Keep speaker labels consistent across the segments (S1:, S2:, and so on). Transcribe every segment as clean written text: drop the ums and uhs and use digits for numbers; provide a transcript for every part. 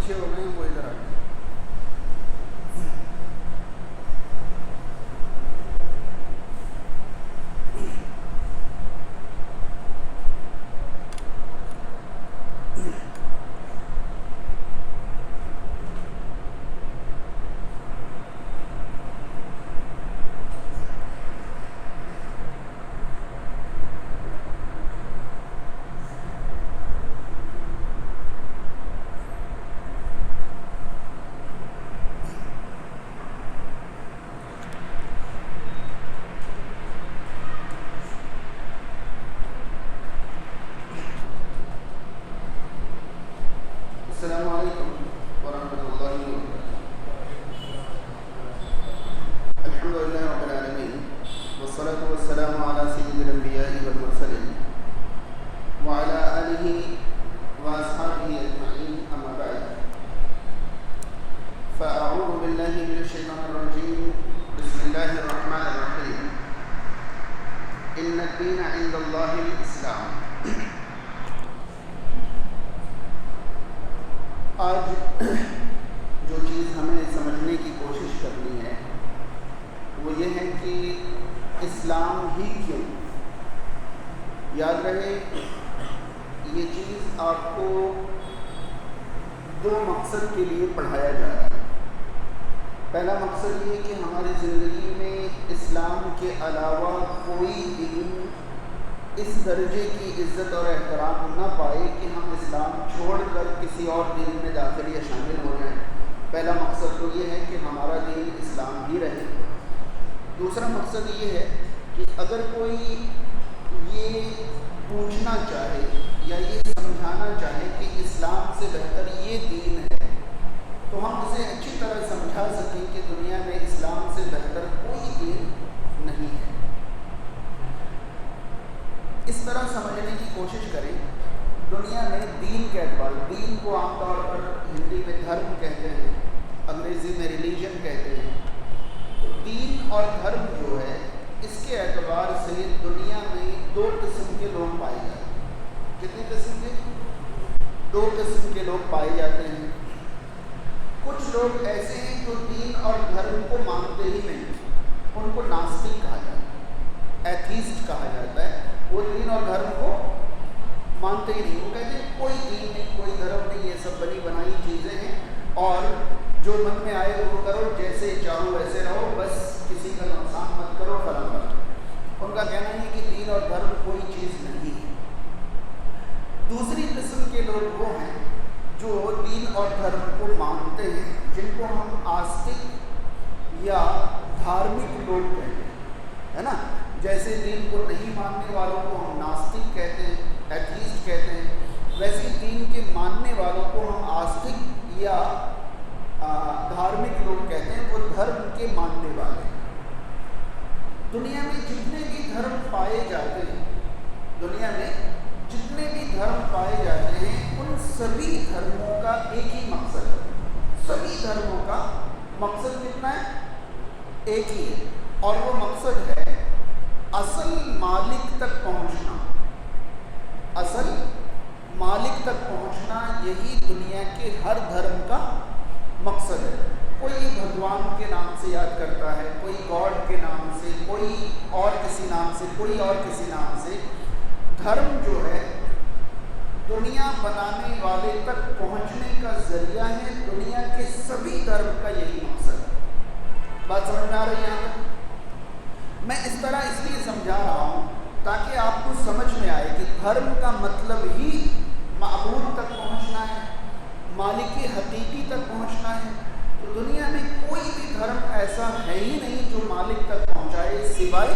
S1: پیچھے ہو گئے ہیں وہ ادھر آ گئے. السلام علیکم ورحمۃ اللہ وبرکاتہ. الحمد للہ رب العالمین والصلاة والسلام علی سید الانبیاء والمرسلین وعلی آلہ واصحابہ اجمعین اما بعد فاعوذ باللہ من الشیطان الرجیم بسم اللہ الرحمن الرحیم ان الدین عند اللہ الاسلام. آج جو چیز ہمیں سمجھنے کی کوشش کرنی ہے وہ یہ ہے کہ اسلام ہی کیوں. یاد رہے یہ چیز آپ کو دو مقصد کے لیے پڑھایا جا رہا ہے. پہلا مقصد یہ کہ ہماری زندگی میں اسلام کے علاوہ کوئی دین اس درجے کی عزت اور احترام نہ پائے کہ ہم اسلام چھوڑ کر کسی اور دین میں داخل یا شامل ہو جائیں. پہلا مقصد تو یہ ہے کہ ہمارا دین اسلام ہی رہے. دوسرا مقصد یہ ہے کہ اگر کوئی یہ پوچھنا چاہے یا یہ سمجھانا چاہے کہ اسلام سے بہتر یہ دین ہے تو ہم اسے اچھی طرح سمجھا سکیں کہ دنیا میں اسلام سے بہتر کوئی دین نہیں ہے. اس طرح سمجھنے کی کوشش کریں. دنیا میں دین کے اعتبار دین کو عام طور پر ہندی میں دھرم کہتے ہیں, انگریزی میں ریلیجن کہتے ہیں. تو دین اور دھرم جو ہے اس کے اعتبار سے دنیا میں دو قسم کے لوگ پائے جاتے ہیں. کتنے قسم کے؟ دو قسم کے لوگ پائے جاتے ہیں. کچھ لوگ ایسے ہیں جو دین اور دھرم کو مانتے ہی نہیں, ان کو ناستک کہا جاتا ہے, ایتھیسٹ کہا جاتا ہے. وہ دین اور دھرم کو مانتے ہی نہیں. وہ کہتے ہیں کوئی دین نہیں, کوئی دھرم نہیں, یہ سب بنی بنائی چیزیں ہیں اور جو من میں آئے وہ کرو, جیسے چاہو ویسے رہو, بس کسی کا نقصان مت کرو, فلاں مت. ان کا کہنا ہے کہ دین اور دھرم کوئی چیز نہیں ہے. دوسری قسم کے لوگ وہ ہیں جو دین اور دھرم کو مانتے ہیں, جن کو ہم آستک یا دھارمک لوگ کہتے ہیں, ہے نا. جیسے دین کو نہیں ماننے والوں کو ہم ناستک کہتے ہیں, ایتھیسٹ کہتے ہیں, ویسے دین کے ماننے والوں کو ہم آستک یا دھارمک لوگ کہتے ہیں. وہ دھرم کے ماننے والے ہیں. دنیا میں جتنے بھی دھرم پائے جاتے ہیں, دنیا میں جتنے بھی دھرم پائے جاتے ہیں, ان سبھی دھرموں کا ایک ہی مقصد ہے. سبھی دھرموں کا مقصد کتنا ہے؟ ایک ہی ہے, اور وہ مقصد ہے اصل مالک تک پہنچنا. اصل مالک تک پہنچنا یہی دنیا کے ہر دھرم کا مقصد ہے. کوئی بھگوان کے نام سے یاد کرتا ہے, کوئی گاڈ کے نام سے, کوئی اور کسی نام سے, کوئی اور کسی نام سے. دھرم جو ہے دنیا بنانے والے تک پہنچنے کا ذریعہ ہے. دنیا کے سبھی دھرم کا یہی مقصد ہے. بات سمجھ میں آ رہی ہے یہاں تک؟ میں اس طرح اس لیے سمجھا رہا ہوں تاکہ آپ کو سمجھ میں آئے کہ دھرم کا مطلب ہی معبود تک پہنچنا ہے, مالک حقیقی تک پہنچنا ہے. تو دنیا میں کوئی بھی دھرم ایسا ہے ہی نہیں جو مالک تک پہنچائے سوائے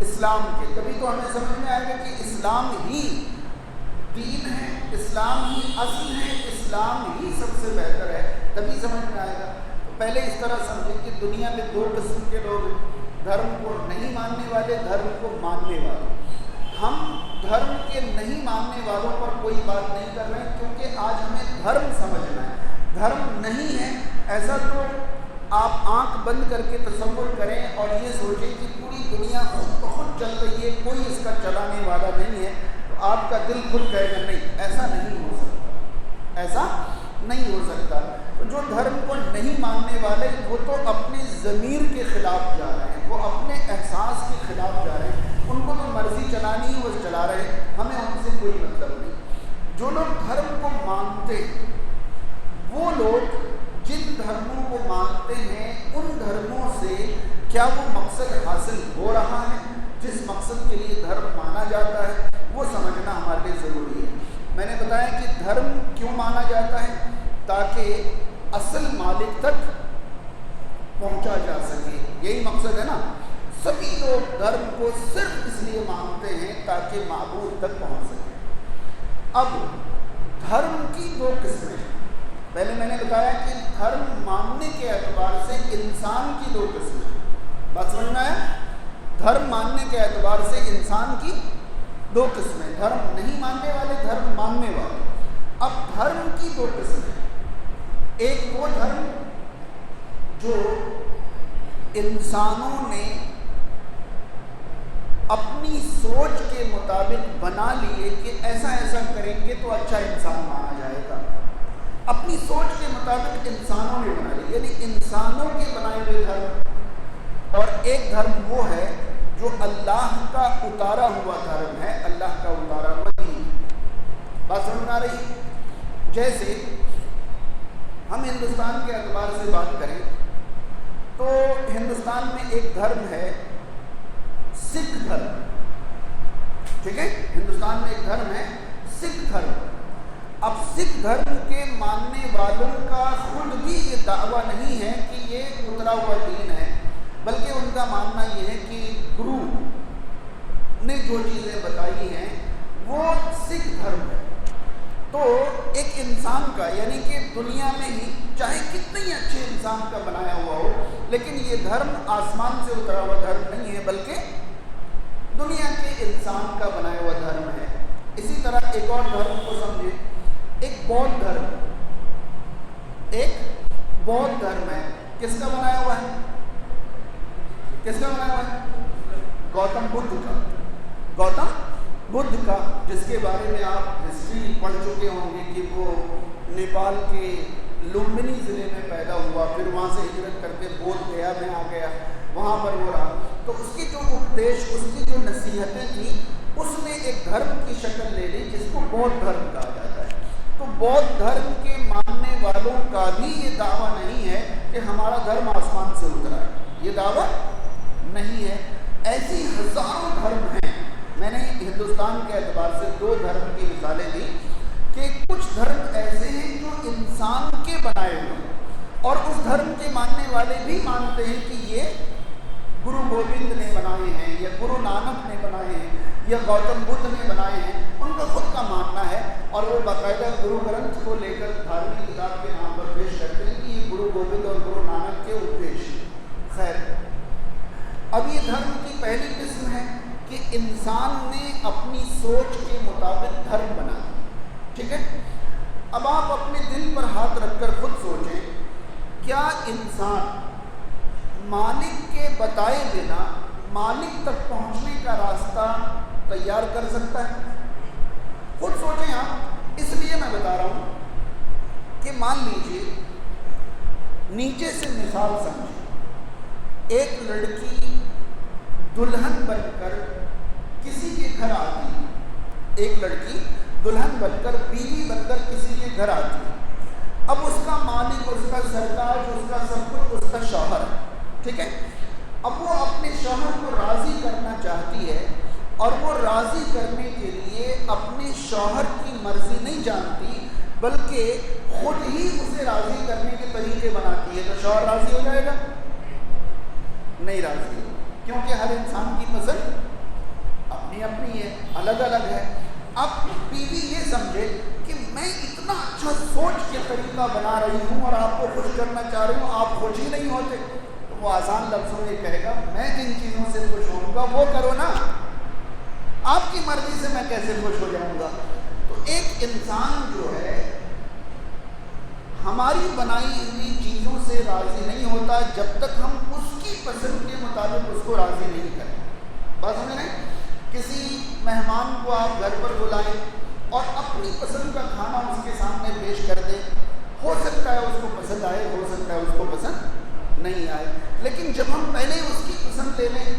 S1: اسلام کے. تبھی تو ہمیں سمجھ میں آئے گا کہ اسلام ہی دین ہے, اسلام ہی اصل ہے, اسلام ہی سب سے بہتر ہے. تبھی سمجھ میں آئے گا. تو پہلے اس طرح سمجھیں کہ دنیا میں دو قسم کے لوگ ہیں, دھرم کو نہیں ماننے والے, دھرم کو ماننے والے. ہم دھرم کے نہیں ماننے والوں پر کوئی بات نہیں کر رہے ہیں, کیونکہ آج ہمیں دھرم سمجھنا ہے. دھرم نہیں ہے ایسا تو آپ آنکھ بند کر کے تصور کریں اور یہ سوچیں کہ پوری دنیا خود بخود چل رہی ہے, کوئی اس کا چلانے والا نہیں ہے, تو آپ کا دل خود کہے گا نہیں, ایسا نہیں ہو سکتا, ایسا نہیں ہو سکتا. تو جو دھرم کو نہیں ماننے والے وہ تو اپنے ضمیر کے خلاف جا رہے ہیں, وہ اپنے احساس کے خلاف جا رہے ہیں. ان کو تو مرضی چلانی ہے وہ چلا رہے ہیں, ہمیں ان سے کوئی مطلب نہیں. جو لوگ دھرم کو مانتے ہیں وہ لوگ جن دھرموں کو مانتے ہیں ان دھرموں سے کیا وہ مقصد حاصل ہو رہا ہے, جس مقصد کے لیے دھرم مانا جاتا ہے وہ سمجھنا ہمارے لیے ضروری ہے. میں نے بتایا کہ دھرم کیوں مانا جاتا ہے, تاکہ اصل مالک تک پہنچا جا سکے. یہی مقصد ہے نا. سبھی لوگ دھرم کو صرف اس لیے مانتے ہیں تاکہ معبود تک پہنچ سکے. اب دھرم کی دو قسمیں ہیں. پہلے میں نے بتایا کہ دھرم ماننے کے اعتبار سے انسان کی دو قسمیں ہیں. بات سمجھ میں آیا؟ دھرم ماننے کے اعتبار سے انسان کی دو قسمیں, دھرم نہیں ماننے والے, دھرم ماننے والے. اب دھرم کی دو قسمیں ہیں. ایک وہ دھرم جو انسانوں نے اپنی سوچ کے مطابق بنا لیے کہ ایسا ایسا کریں گے تو اچھا انسان مانا جائے گا. اپنی سوچ کے مطابق انسانوں نے بنا لی, یعنی انسانوں کے بنائے ہوئے دھرم. اور ایک دھرم وہ ہے جو اللہ کا اتارا ہوا دھرم ہے, اللہ کا اتارا ہوا دین. بات سمجھ میں آ رہی؟ جیسے ہم ہندوستان کے اعتبار سے بات کریں تو ہندوستان میں ایک دھرم ہے سکھ دھرم. ٹھیک ہے, ہندوستان میں ایک دھرم ہے سکھ دھرم. اب سکھ دھرم کے ماننے والوں کا خود بھی یہ دعویٰ نہیں ہے کہ یہ اترا ہوا دین ہے, بلکہ ان کا ماننا یہ ہے کہ گرو نے جو چیزیں بتائی ہیں وہ سکھ دھرم ہے. تو ایک انسان کا, یعنی کہ دنیا میں ہی چاہے کتنے ہی اچھے انسان کا بنایا ہوا ہو, لیکن یہ دھرم آسمان سے اترا ہوا دھرم نہیں ہے بلکہ دنیا کے انسان کا بنایا ہوا دھرم ہے. اسی طرح ایک اور دھرم کو سمجھے, ایک بودھ دھرم. ایک بودھ دھرم ہے, کس کا بنایا ہوا ہے؟ کس کا بنایا ہوا ہے؟ گوتم بدھ کا. گوتم بدھ کا, جس کے بارے میں آپ ہسٹری پڑھ چکے ہوں گے کہ وہ نیپال کے لمبنی ضلع میں پیدا ہوا, پھر وہاں سے ہجرت کر کے بودھ گیا میں آ گیا, وہاں پر وہ رہا. تو اس کی جو اپدیش, اس کی جو نصیحتیں تھیں, اس نے ایک دھرم کی شکل لے لی جس کو بودھ دھرم کہا جاتا ہے. تو بودھ دھرم کے ماننے والوں کا بھی یہ دعویٰ نہیں ہے کہ ہمارا دھرم آسمان سے اترا ہے, یہ دعویٰ نہیں ہے. ایسی ہزاروں دھرم ہیں. میں نے ہندوستان کے اعتبار سے دو دھرم کی مثالیں دی کہ کچھ دھرم ایسے ہیں جو انسان کے بنائے ہوئے ہیں, اور اس دھرم کے ماننے والے بھی مانتے ہیں کہ یہ گرو گوبند نے بنائے ہیں, یا گرو نانک نے بنائے ہیں, یا گوتم بدھ نے بنائے ہیں. ان کا خود کا ماننا ہے, اور وہ باقاعدہ گرو گرنتھ کو لے کر دھارمک کتاب کے نام پر پیش کرتے ہیں کہ یہ گرو گوبند اور گرو نانک کے اپدیش. خیر, اب یہ دھرم کی پہلی قسم ہے کہ انسان نے اپنی سوچ کے مطابق دھرم بنا دیا. ٹھیک ہے, اب آپ اپنے دل پر ہاتھ رکھ کر خود سوچیں, کیا انسان مالک کے بتائے بنا مالک تک پہنچنے کا راستہ تیار کر سکتا ہے؟ خود سوچیں آپ. اس لیے میں بتا رہا ہوں کہ مان لیجیے, نیچے سے مثال سمجھیں, ایک لڑکی دلہن بن کر کسی کے گھر آتی ہے. ایک لڑکی دلہن بن کر, بیوی بن کر کسی کے گھر آتی ہے. اب اس کا مالک, اس کا سرتاج, اس کا سب کچھ اس کا شوہر ہے. ٹھیک ہے, اب وہ اپنے شوہر کو راضی کرنا چاہتی ہے, اور وہ راضی کرنے کے لیے اپنے شوہر کی مرضی نہیں جانتی بلکہ خود ہی اسے راضی کرنے کے طریقے بناتی ہے. تو شوہر راضی ہو جائے گا؟ نہیں راضی ہوگا, کیونکہ ہر انسان کی پسند اپنی اپنی ہے, الگ الگ ہے. اب بیوی یہ سمجھے کہ میں اتنا اچھا سوچ کے طریقہ بنا رہی ہوں اور آپ کو خوش کرنا چاہ رہی ہوں, آپ خوش ہی نہیں ہوتے, تو وہ آسان لفظوں میں کہے گا میں جن چیزوں سے خوش ہوں گا وہ کرو نا, آپ کی مرضی سے میں کیسے خوش ہو جاؤں گا. تو ایک انسان جو ہے ہماری بنائی ہوئی چیزوں سے راضی نہیں ہوتا جب تک ہم اس کی پسند کے مطابق اس کو راضی نہیں کریں. بات سمجھ رہے ہیں؟ کسی مہمان کو آپ گھر پر بلائیں اور اپنی پسند کا کھانا اس کے سامنے پیش کر دیں, ہو سکتا ہے اس کو پسند آئے، ہو سکتا ہے اس کو پسند نہیں آئے، لیکن جب ہم پہلے اس کی پسند لے لیں،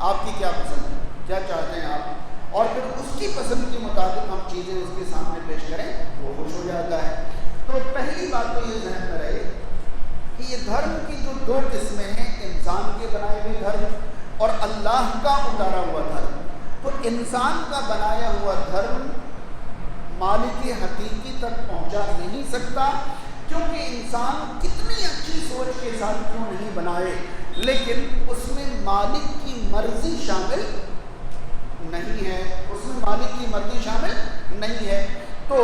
S1: آپ کی کیا پسند ہے، کیا چاہتے ہیں آپ، اور پھر اس کی پسند کے مطابق ہم چیزیں اس کے سامنے پیش کریں، وہ خوش ہو جاتا ہے۔ تو پہلی بات تو یہ ذہن میں رہے کہ یہ دھرم کی جو دو قسمیں ہیں، انسان کے بنائے ہوئے دھرم اور اللہ کا اتارا ہوا دھرم۔ تو انسان کا بنایا ہوا دھرم مالک حقیقی تک پہنچا نہیں سکتا، کیونکہ انسان کتنی اچھی سوچ کے ساتھ کیوں نہیں بنائے، لیکن اس میں مالک کی مرضی شامل نہیں ہے، اس میں مالک کی مرضی شامل نہیں ہے۔ تو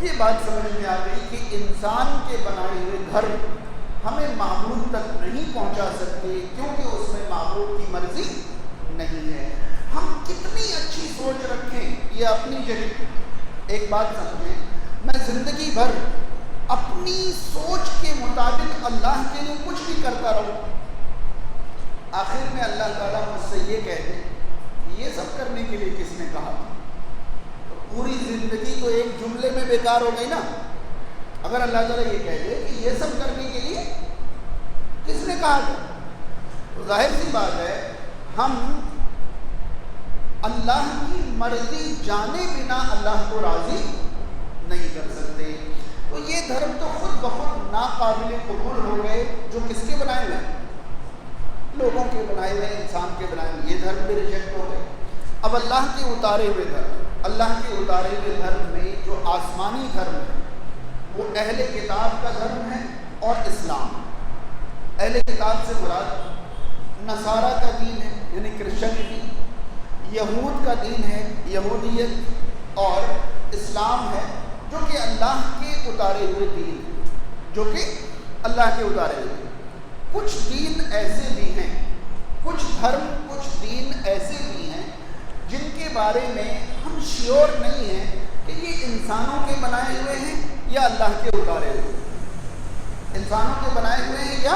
S1: یہ بات سمجھ میں آ گئی کہ انسان کے بنائے ہوئے دھرم ہمیں معبود تک نہیں پہنچا سکتے، کیونکہ اس میں معبود کی مرضی نہیں ہے۔ ہم کتنی اچھی سوچ رکھیں یہ اپنی جگہ، ایک بات سمجھیں، میں زندگی بھر اپنی سوچ کے مطابق اللہ کے لیے کچھ بھی کرتا رہوں، آخر میں اللہ تعالیٰ مجھ سے یہ کہہ دے کہ یہ سب کرنے کے لیے کس نے کہا تھا، تو پوری زندگی تو ایک جملے میں بیکار ہو گئی نا۔ اگر اللہ تعالیٰ یہ کہہ دے کہ یہ سب کرنے کے لیے کس نے کہا تھا، تو ظاہر سی بات ہے ہم اللہ کی مرضی جانے بنا اللہ کو راضی نہیں کر سکتے۔ تو یہ دھرم تو خود بخود ناقابل قبول ہو گئے، جو کس کے بنائے ہوئے ہیں، لوگوں کے بنائے ہوئے، انسان کے بنائے ہوئے، یہ دھرم بھی ریجیکٹ ہو گئے۔ اب اللہ کے اتارے ہوئے دھرم، اللہ کے اتارے ہوئے دھرم میں جو آسمانی دھرم ہے وہ اہل کتاب کا دھرم ہے اور اسلام۔ اہل کتاب سے مراد نصارہ کا دین ہے، یعنی کرسچنٹی، یہود کا دین ہے، یہودیت، اور اسلام ہے جو کہ اللہ کے اتارے ہوئے دین ہے، جو کہ اللہ کے اتارے ہوئے۔ کچھ دین ایسے بھی ہیں، کچھ دھرم، کچھ دین ایسے بھی ہیں جن کے بارے میں ہم شیور نہیں ہیں کہ یہ انسانوں کے بنائے ہوئے ہیں یا اللہ کے اتارے ہوئے ہیں، انسانوں کے بنائے ہوئے ہیں یا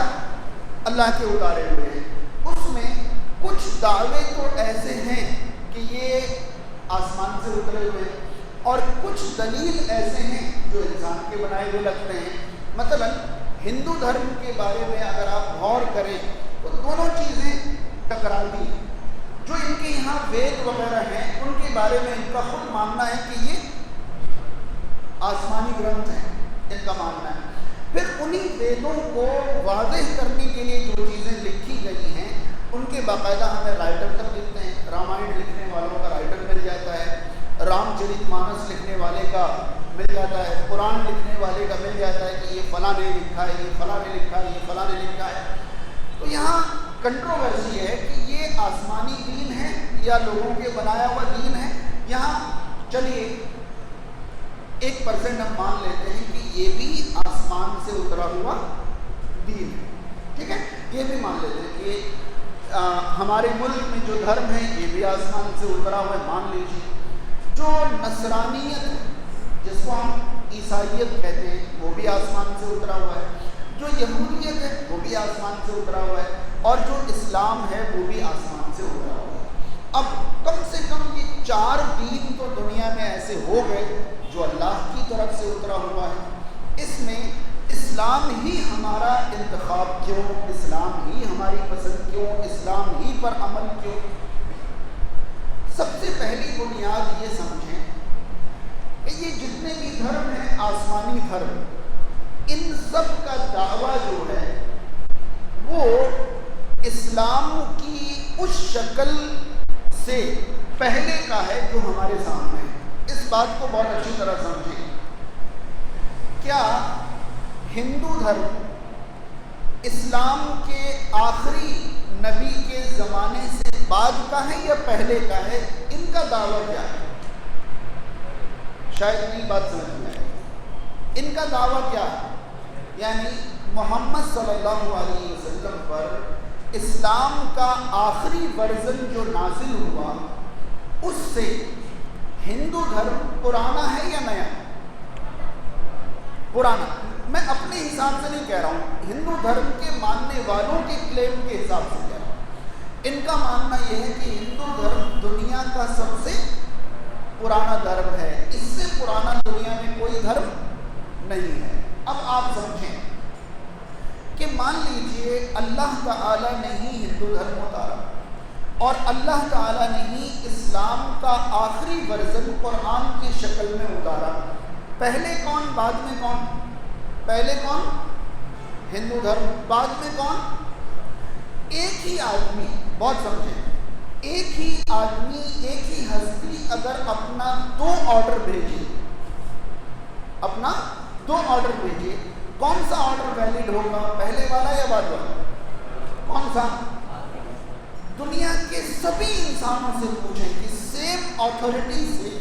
S1: اللہ کے اتارے ہوئے ہیں۔ اس میں کچھ دعوے تو ایسے ہیں کہ یہ آسمان سے اترے ہوئے ہیں، اور کچھ دلیل ایسے ہیں جو انسان کے بنائے ہوئے لگتے ہیں۔ مثلا ہندو دھرم کے بارے میں اگر آپ غور کریں تو دونوں چیزیں ٹکراتی ہیں۔ جو ان کے یہاں وید وغیرہ ہیں ان کے بارے میں ان کا خود ماننا ہے کہ یہ آسمانی گرنتھ ہیں، ان کا ماننا ہے۔ پھر انہی ویدوں کو واضح کرنے کے لیے جو چیزیں لکھی گئی ہیں ان کے باقاعدہ ہمیں رائٹر تک ملتے ہیں۔ رامائن لکھنے والوں کا رائٹر مل جاتا ہے، رام چرت مانس لکھنے والے کا مل جاتا ہے، قرآن لکھنے والے کا مل جاتا ہے کہ یہ فلاں نے لکھا ہے، یہ فلاں نے لکھا ہے، یہ فلاں نے لکھا ہے۔ تو یہاں کنٹروورسی ہے کہ یہ آسمانی دین ہے یا لوگوں کے بنایا ہوا دین ہے۔ یہاں چلیے 1% ہم مان لیتے ہیں کہ یہ بھی آسمان سے اترا ہوا دین ہے، ٹھیک ہے، یہ بھی مان لیتے ہیں کہ ہمارے ملک میں جو دھرم ہے یہ بھی آسمان سے اترا ہوا ہے، مان لیجیے۔ جو نصرانیت ہے جس کو ہم عیسائیت کہتے ہیں وہ بھی آسمان سے اترا ہوا ہے، جو یہودیت ہے وہ بھی آسمان سے اترا ہوا ہے، اور جو اسلام ہے وہ بھی آسمان سے اترا ہوا ہے۔ اب کم سے کم یہ 4 دین تو دنیا میں ایسے ہو گئے جو اللہ کی طرف سے اترا ہوا ہے۔ اس میں اسلام ہی ہمارا انتخاب کیوں، اسلام ہی ہماری پسند کیوں، اسلام ہی پر عمل کیوں؟ سب سے پہلی بنیاد یہ سمجھیں کہ یہ جتنے بھی دھرم ہیں آسمانی دھرم، ان سب کا دعویٰ جو ہے وہ اسلام کی اس شکل سے پہلے کا ہے جو ہمارے سامنے ہے۔ اس بات کو بہت اچھی طرح سمجھیں۔ کیا ہندو دھرم اسلام کے آخری نبی کے زمانے سے بعد کا ہے یا پہلے کا ہے؟ ان کا دعویٰ کیا ہے؟ شاید نہیں بات سمجھ میں آئے۔ ان کا دعویٰ کیا ہے؟ یعنی محمد صلی اللہ علیہ وسلم پر اسلام کا آخری ورژن جو نازل ہوا اس سے ہندو دھرم پرانا ہے یا نیا؟ پرانا۔ میں اپنے حساب سے نہیں کہہ رہا ہوں، ہندو دھرم کے ماننے والوں کے کلیم کے حساب سے کہہ رہا ہوں۔ ان کا ماننا یہ ہے کہ ہندو دھرم دنیا کا سب سے پرانا دھرم ہے، اس سے پرانا دنیا میں کوئی دھرم نہیں ہے۔ اب آپ سمجھیں کہ مان لیجئے اللہ تعالیٰ نے ہی ہندو دھرم اتارا اور اللہ تعالیٰ نے ہی اسلام کا آخری ورژن قرآن کی شکل میں اتارا، پہلے کون بعد میں کون؟ پہلے کون؟ ہندو دھرم، بعد میں کون؟ ایک ہی آدمی، بہت سمجھیں، ایک ہی آدمی، ایک ہی ہستی اگر اپنا دو آرڈر بھیجے، اپنا دو آرڈر بھیجے، کون سا آرڈر ویلڈ ہوگا، پہلے والا یا بعد والا؟ کون سا؟ دنیا کے سبھی انسانوں سے پوچھیں کہ سیم اتھارٹی سے،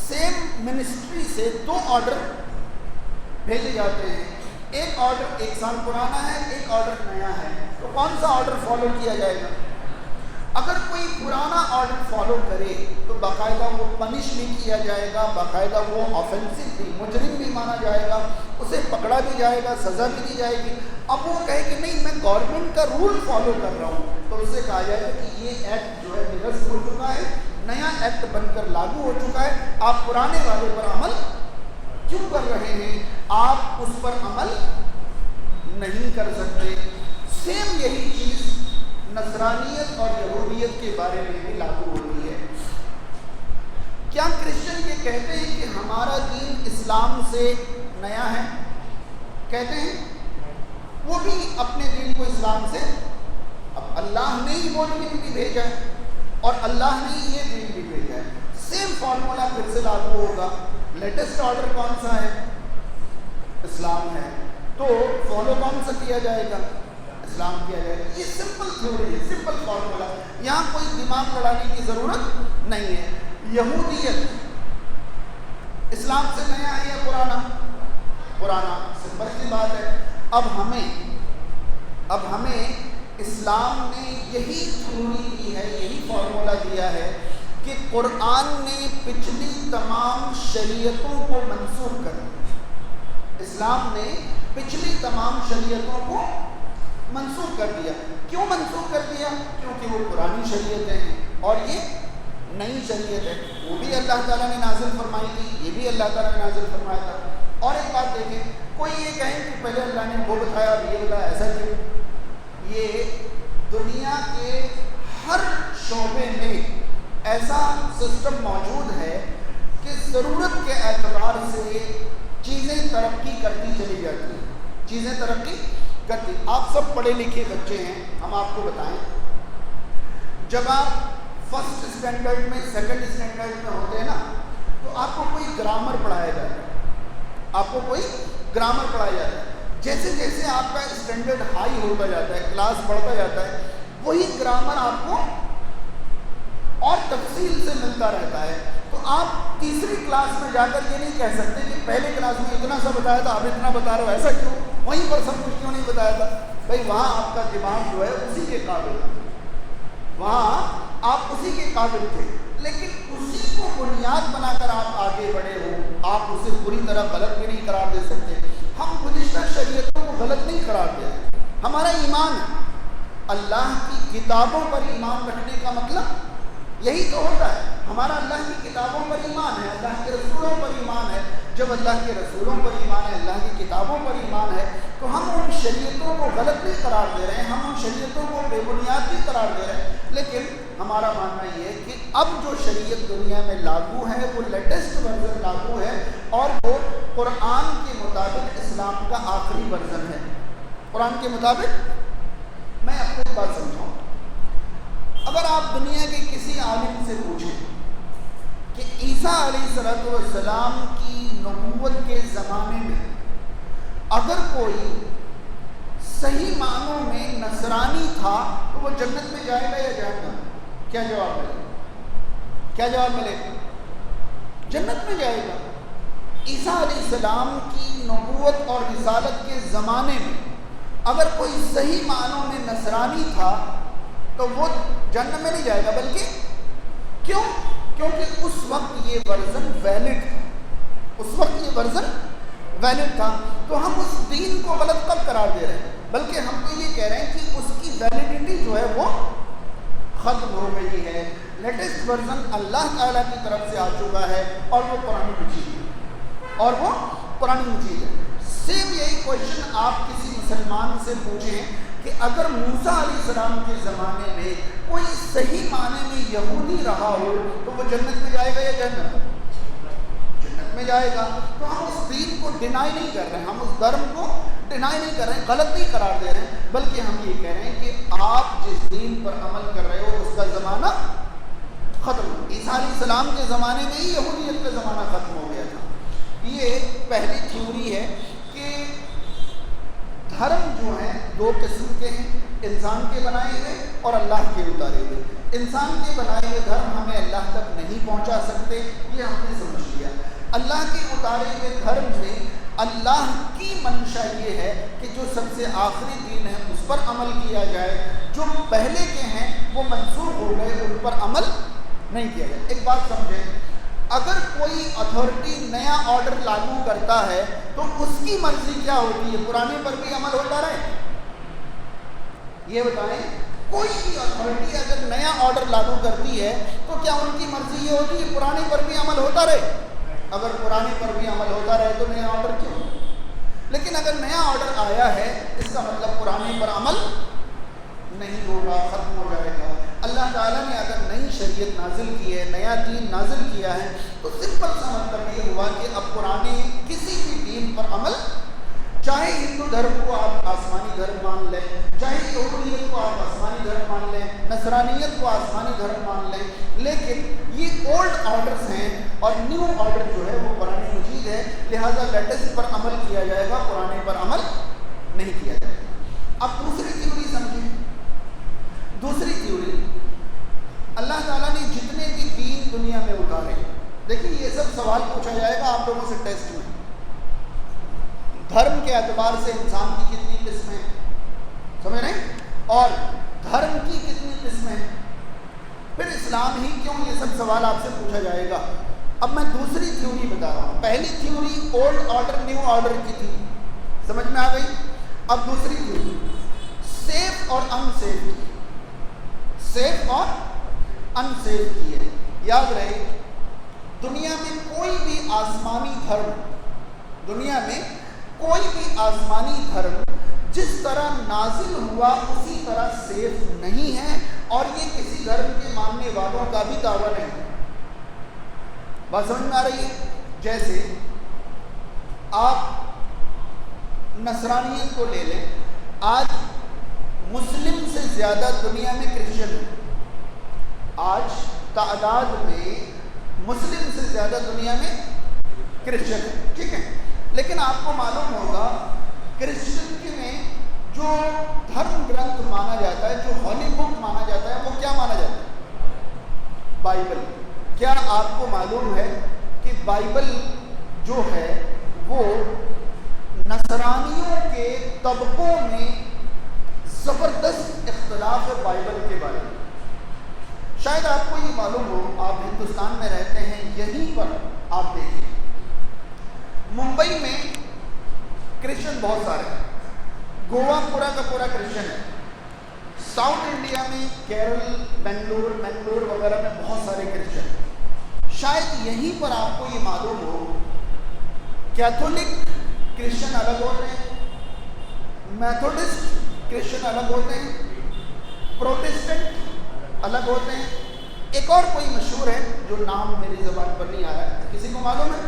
S1: سیم منسٹری سے دو آرڈر بھیجے جاتے ہیں، ایک آرڈر 1 سال پرانا ہے، ایک آرڈر نیا ہے، تو کون سا آرڈر فالو کیا جائے گا؟ اگر کوئی پرانا آرڈر فالو کرے تو باقاعدہ وہ پنش بھی کیا جائے گا، باقاعدہ وہ آفینسو بھی، مجرم بھی مانا جائے گا، اسے پکڑا بھی جائے گا، سزا بھی دی جائے گی۔ اب وہ کہے کہ نہیں میں گورنمنٹ کا رول فالو کر رہا ہوں، تو اسے کہا جائے گا کہ یہ ایکٹ جو ہے نرست ہو چکا ہے، نیا ایکٹ بن کر لاگو ہو چکا ہے، آپ پرانے والے پر عمل کیوں کر رہے ہیں؟ آپ اس پر عمل نہیں کر سکتے۔ سیم یہی چیز نصرانیت اور یہودیت کے بارے میں بھی لاگو ہوتی ہے۔ کیا کرسچن یہ کہتے ہیں کہ ہمارا دین اسلام سے نیا ہے؟ کہتے ہیں؟ وہ بھی اپنے دین کو اسلام سے، اب اللہ نے ہی وہ دین بھی بھیجا ہے اور اللہ نے ہی یہ دین بھی بھیجا ہے، سیم فارمولا پھر سے لاگو ہوگا۔ لیٹسٹ آرڈر کون سا ہے؟ اسلام ہے، تو فالو کون سا کیا جائے گا؟ اسلام کیا جائے گا۔ یہ سمپل تھیوری ہے، سمپل فارمولا، یہاں کوئی دماغ لڑانے کی ضرورت نہیں ہے۔ یہودیت اسلام سے نیا ہے یا پرانا؟ پرانا، سمپل سی بات ہے۔ اب ہمیں اسلام نے یہی تھیوری دی ہے، یہی فارمولا دیا ہے کہ قرآن نے پچھلی تمام شریعتوں کو منسوخ کر دیا۔ اسلام نے پچھلی تمام شریعتوں کو منسوخ کر دیا۔ کیوں منسوخ کر دیا؟ کیونکہ وہ پرانی شریعتیں ہیں اور یہ نئی شریعت ہے۔ وہ بھی اللہ تعالیٰ نے نازل فرمائی تھی، یہ بھی اللہ تعالیٰ نے نازل فرمایا تھا۔ اور ایک بات دیکھیں، کوئی یہ کہیں کہ پہلے اللہ نے وہ بتایا اور یہ بتایا، ایسا کیوں؟ یہ دنیا کے ہر شعبے میں ایسا سسٹم موجود ہے کہ ضرورت کے اعتبار سے چیزیں ترقی کرتی چلی جاتی ہیں، چیزیں ترقی کرتی۔ آپ سب پڑھے لکھے بچے ہیں، ہم آپ کو بتائیں، جب آپ فرسٹ اسٹینڈرڈ میں، سیکنڈ اسٹینڈرڈ میں ہوتے ہیں نا، تو آپ کو کوئی گرامر پڑھایا جاتا ہے، آپ کو کوئی گرامر پڑھایا جاتا ہے۔ جیسے جیسے آپ کا اسٹینڈرڈ ہائی ہوتا جاتا ہے، کلاس بڑھتا جاتا ہے، وہی گرامر آپ کو اور تفصیل سے ملتا رہتا ہے۔ تو آپ تیسری کلاس میں جا کر یہ نہیں کہہ سکتے کہ پہلے کلاس میں اتنا سا بتایا تھا، اب اتنا بتا رہے ہو، ایسا کیوں؟ وہیں پر سب کچھ کیوں نہیں بتایا تھا؟ بھائی وہاں آپ کا دماغ جو ہے اسی کے قابل تھا، وہاں آپ اسی کے قابل تھے، لیکن اسی کو بنیاد بنا کر آپ آگے بڑھے ہو، آپ اسے پوری طرح غلط بھی نہیں قرار دے سکتے۔ ہم گزشتہ شریعتوں کو غلط نہیں قرار دے رہے، ہمارا ایمان ہے، اللہ کی کتابوں پر ایمان رکھنے کا مطلب یہی تو ہوتا ہے۔ ہمارا اللہ کی کتابوں پر ایمان ہے، اللہ کے رسولوں پر ایمان ہے۔ جب اللہ کے رسولوں پر ایمان ہے، اللہ کی کتابوں پر ایمان ہے، تو ہم ان شریعتوں کو غلط نہیں قرار دے رہے ہیں، ہم ان شریعتوں کو بے بنیاد نہیں قرار دے رہے ہیں۔ لیکن ہمارا ماننا یہ ہے کہ اب جو شریعت دنیا میں لاگو ہے وہ لیٹسٹ ورژن لاگو ہے، اور وہ قرآن کے مطابق اسلام کا آخری ورژن ہے۔ قرآن کے مطابق، میں آپ کو ایک بات سمجھاؤں، اگر آپ دنیا کے کسی عالم سے پوچھیں کہ عیسیٰ علیہ السلام کی نبوت کے زمانے میں اگر کوئی صحیح معنوں میں نصرانی تھا تو وہ جنت میں جائے گا یا جہنم؟ کیا جواب ملے گا؟ کیا جواب ملے گا؟ جنت میں جائے گا۔ عیسیٰ علیہ السلام کی نبوت اور رسالت کے زمانے میں اگر کوئی صحیح معنوں میں نصرانی تھا تو وہ جنت میں نہیں جائے گا، بلکہ کیوں؟ کیونکہ اس وقت یہ ورژن ویلڈ تھا، اس وقت یہ ورژن ویلڈ تھا۔ تو ہم اس دین کو غلط کب قرار دے رہے ہیں؟ بلکہ ہم تو یہ کہہ رہے ہیں کہ اس کی ویلیڈیٹی جو ہے وہ ختم ہو گئی ہے، لیٹسٹ ورژن اللہ تعالیٰ کی طرف سے آ چکا ہے، اور وہ قرآن مجید ہے، اور وہ قرآن مجید ہے۔ سیم یہی کویشچن آپ کسی مسلمان سے پوچھیں کہ اگر موسیٰ علیہ السلام کے زمانے میں کوئی صحیح معنی میں یہودی رہا ہو تو وہ جنت میں جائے گا یا جہنم؟ جنت میں جائے گا۔ تو ہم اس دین کو ڈینائی نہیں کر رہے ہیں، ہم اس دھرم کو ڈینائی نہیں کر رہے ہیں، غلط نہیں قرار دے رہے ہیں، بلکہ ہم یہ کہہ رہے ہیں کہ آپ جس دین پر عمل کر رہے ہو اس کا زمانہ ختم ہو۔ عیسیٰ علیہ السلام کے زمانے میں ہی یہودیت کا زمانہ ختم ہو گیا تھا۔ یہ پہلی تھیوری ہے کہ دھرم جو ہیں دو قسم کے ہیں، انسان کے بنائے ہوئے اور اللہ کے اتارے ہوئے۔ انسان کے بنائے ہوئے دھرم ہمیں اللہ تک نہیں پہنچا سکتے، یہ ہم نے سمجھ لیا۔ اللہ کے اتارے ہوئے دھرم میں اللہ کی منشا یہ ہے کہ جو سب سے آخری دین ہے اس پر عمل کیا جائے، جو پہلے کے ہیں وہ منسوخ ہو گئے، ان پر عمل نہیں کیا جائے۔ ایک بات سمجھیں، اگر کوئی اتھارٹی نیا آرڈر لاگو کرتا ہے تو اس کی مرضی کیا ہوتی ہے؟ پرانے پر بھی عمل ہوتا رہے؟ یہ بتائیں، کوئی بھی اتھارٹی اگر نیا آرڈر لاگو کرتی ہے تو کیا ان کی مرضی یہ ہوتی ہے پرانے پر بھی عمل ہوتا رہے؟ اگر پرانے پر بھی عمل ہوتا رہے تو نیا آرڈر کیوں؟ لیکن اگر نیا آرڈر آیا ہے اس کا مطلب پرانے پر عمل نہیں ہوگا، ختم ہو جائے گا۔ اللہ تعالیٰ نے اگر نئی شریعت نازل کی ہے، نیا دین نازل کیا ہے، تو سمپل سا مطلب یہ ہوا کہ اب پرانے کسی بھی دین پر عمل، چاہے ہندو دھرم کو آپ آسمانی دھرم مان لیں، چاہے یہودیت کو آپ آسمانی دھرم مان لیں، نصرانیت کو آسمانی دھرم مان لیں، لیکن یہ اولڈ آرڈرز ہیں اور نیو آرڈر جو ہے وہ قرآن مجید ہے، لہٰذا لیٹسٹ پر عمل کیا جائے گا، پرانے پر عمل نہیں کیا جائے گا۔ اب دوسری تھیوری سمجھیں۔ دوسری تھیوری، اللہ تعالیٰ نے جتنے بھی دین دنیا میں اتارے، دیکھیں یہ سب سوال پوچھا جائے گا آپ لوگوں سے ٹیسٹ میں، دھرم کے اعتبار سے انسان کی کتنی قسمیں، سمجھ رہے ہیں، اور دھرم کی کتنی قسمیں، پھر اسلام ہی کیوں، یہ سب سوال آپ سے پوچھا جائے گا۔ اب میں دوسری تھیوری بتا رہا ہوں۔ پہلی theory old order new order کی تھی، سمجھ میں آ گئی۔ اب دوسری تھیوری سیف اور ان سیف کی، سیف اور ان سیف کی ہے۔ یاد رہے، دنیا میں کوئی بھی آسمانی دھرم، دنیا میں کوئی بھی آسمانی دھرم جس طرح نازل ہوا اسی طرح سیف نہیں ہے، اور یہ کسی دھرم کے ماننے والوں کا بھی دعویٰ نہیں۔ بات سمجھ میں آ رہی ہے؟ جیسے آپ نصرانیت کو لے لیں، آج مسلم سے زیادہ دنیا میں کرسچن ہیں، آج تعداد میں مسلم سے زیادہ دنیا میں کرسچن ہیں، ٹھیک ہے، لیکن آپ کو معلوم ہوگا کرسچن میں جو دھرم گرنتھ مانا جاتا ہے، جو ہولی بک مانا جاتا ہے، وہ کیا مانا جاتا ہے؟ بائبل۔ کیا آپ کو معلوم ہے کہ بائبل جو ہے وہ نصرانیوں کے طبقوں میں زبردست اختلاف ہے بائبل کے بارے میں؟ شاید آپ کو یہ معلوم ہو، آپ ہندوستان میں رہتے ہیں، یہیں پر آپ دیکھیں ممبئی میں کرسچن بہت سارے ہیں، گوا پورا کا پورا کرسچن ہے، ساؤتھ انڈیا میں کیرل، بنگلور وغیرہ میں بہت سارے کرسچن ہیں۔ شاید یہیں پر آپ کو یہ معلوم ہو کیتھولک کرسچن الگ ہوتے ہیں، میتھوڈسٹ کرسچن الگ ہوتے ہیں، پروٹسٹنٹ الگ ہوتے ہیں، ایک اور کوئی مشہور ہے جو نام میری زبان پر نہیں آ رہا ہے، کسی کو معلوم ہے؟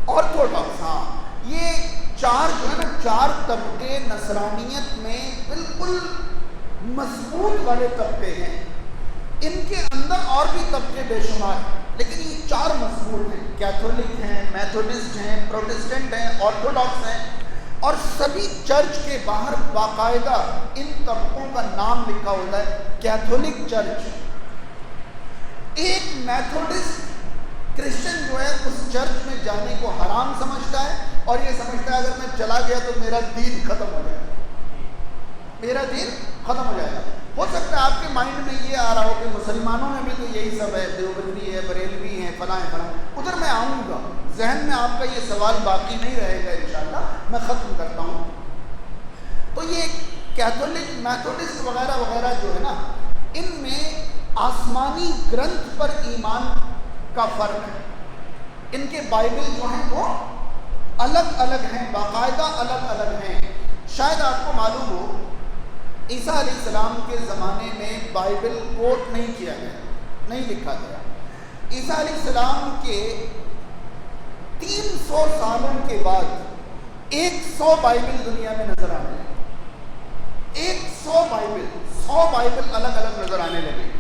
S1: آرتھوڈاکس۔ ہاں، یہ چار جو ہے نا، چار طبقے نصرانیت میں بالکل مضبوط والے طبقے ہیں، ان کے اندر اور بھی طبقے بے شمار ہیں، لیکن یہ چار مضبوط ہیں، کیتھولک ہیں، میتھوڈسٹ ہیں، پروٹسٹنٹ ہیں، آرتھوڈاکس ہیں، اور سبھی چرچ کے باہر باقاعدہ ان طبقوں کا نام لکھا ہوتا ہے، کیتھولک چرچ۔ ایک میتھوڈسٹ کرسچن جو ہے اس چرچ میں جانے کو حرام سمجھتا ہے، اور یہ سمجھتا ہے اگر میں چلا گیا تو میرا دین ختم ہو جائے گا، میرا دین ختم ہو جائے گا۔ ہو سکتا ہے آپ کے مائنڈ میں یہ آ رہا ہو کہ مسلمانوں میں بھی تو یہی سب ہے، دیوبندی ہے، بریلوی ہیں، فلاں فلاں، ادھر میں آؤں گا، ذہن میں آپ کا یہ سوال باقی نہیں رہے گا انشاءاللہ، میں ختم کرتا ہوں۔ تو یہ کیتھولک، میتھوڈسٹ وغیرہ وغیرہ جو ہے نا، ان میں آسمانی گرنتھ پر ایمان کا فرق ہے، ان کے بائبل جو ہیں وہ الگ الگ ہیں، باقاعدہ الگ الگ ہیں۔ شاید آپ کو معلوم ہو عیسیٰ علیہ السلام کے زمانے میں بائبل کوٹ نہیں کیا گیا، نہیں لکھا گیا۔ عیسیٰ علیہ السلام کے 300 سالوں کے بعد 100 بائبل دنیا میں نظر آنے لگے، 100 بائبل، 100 بائبل الگ الگ نظر آنے لگے۔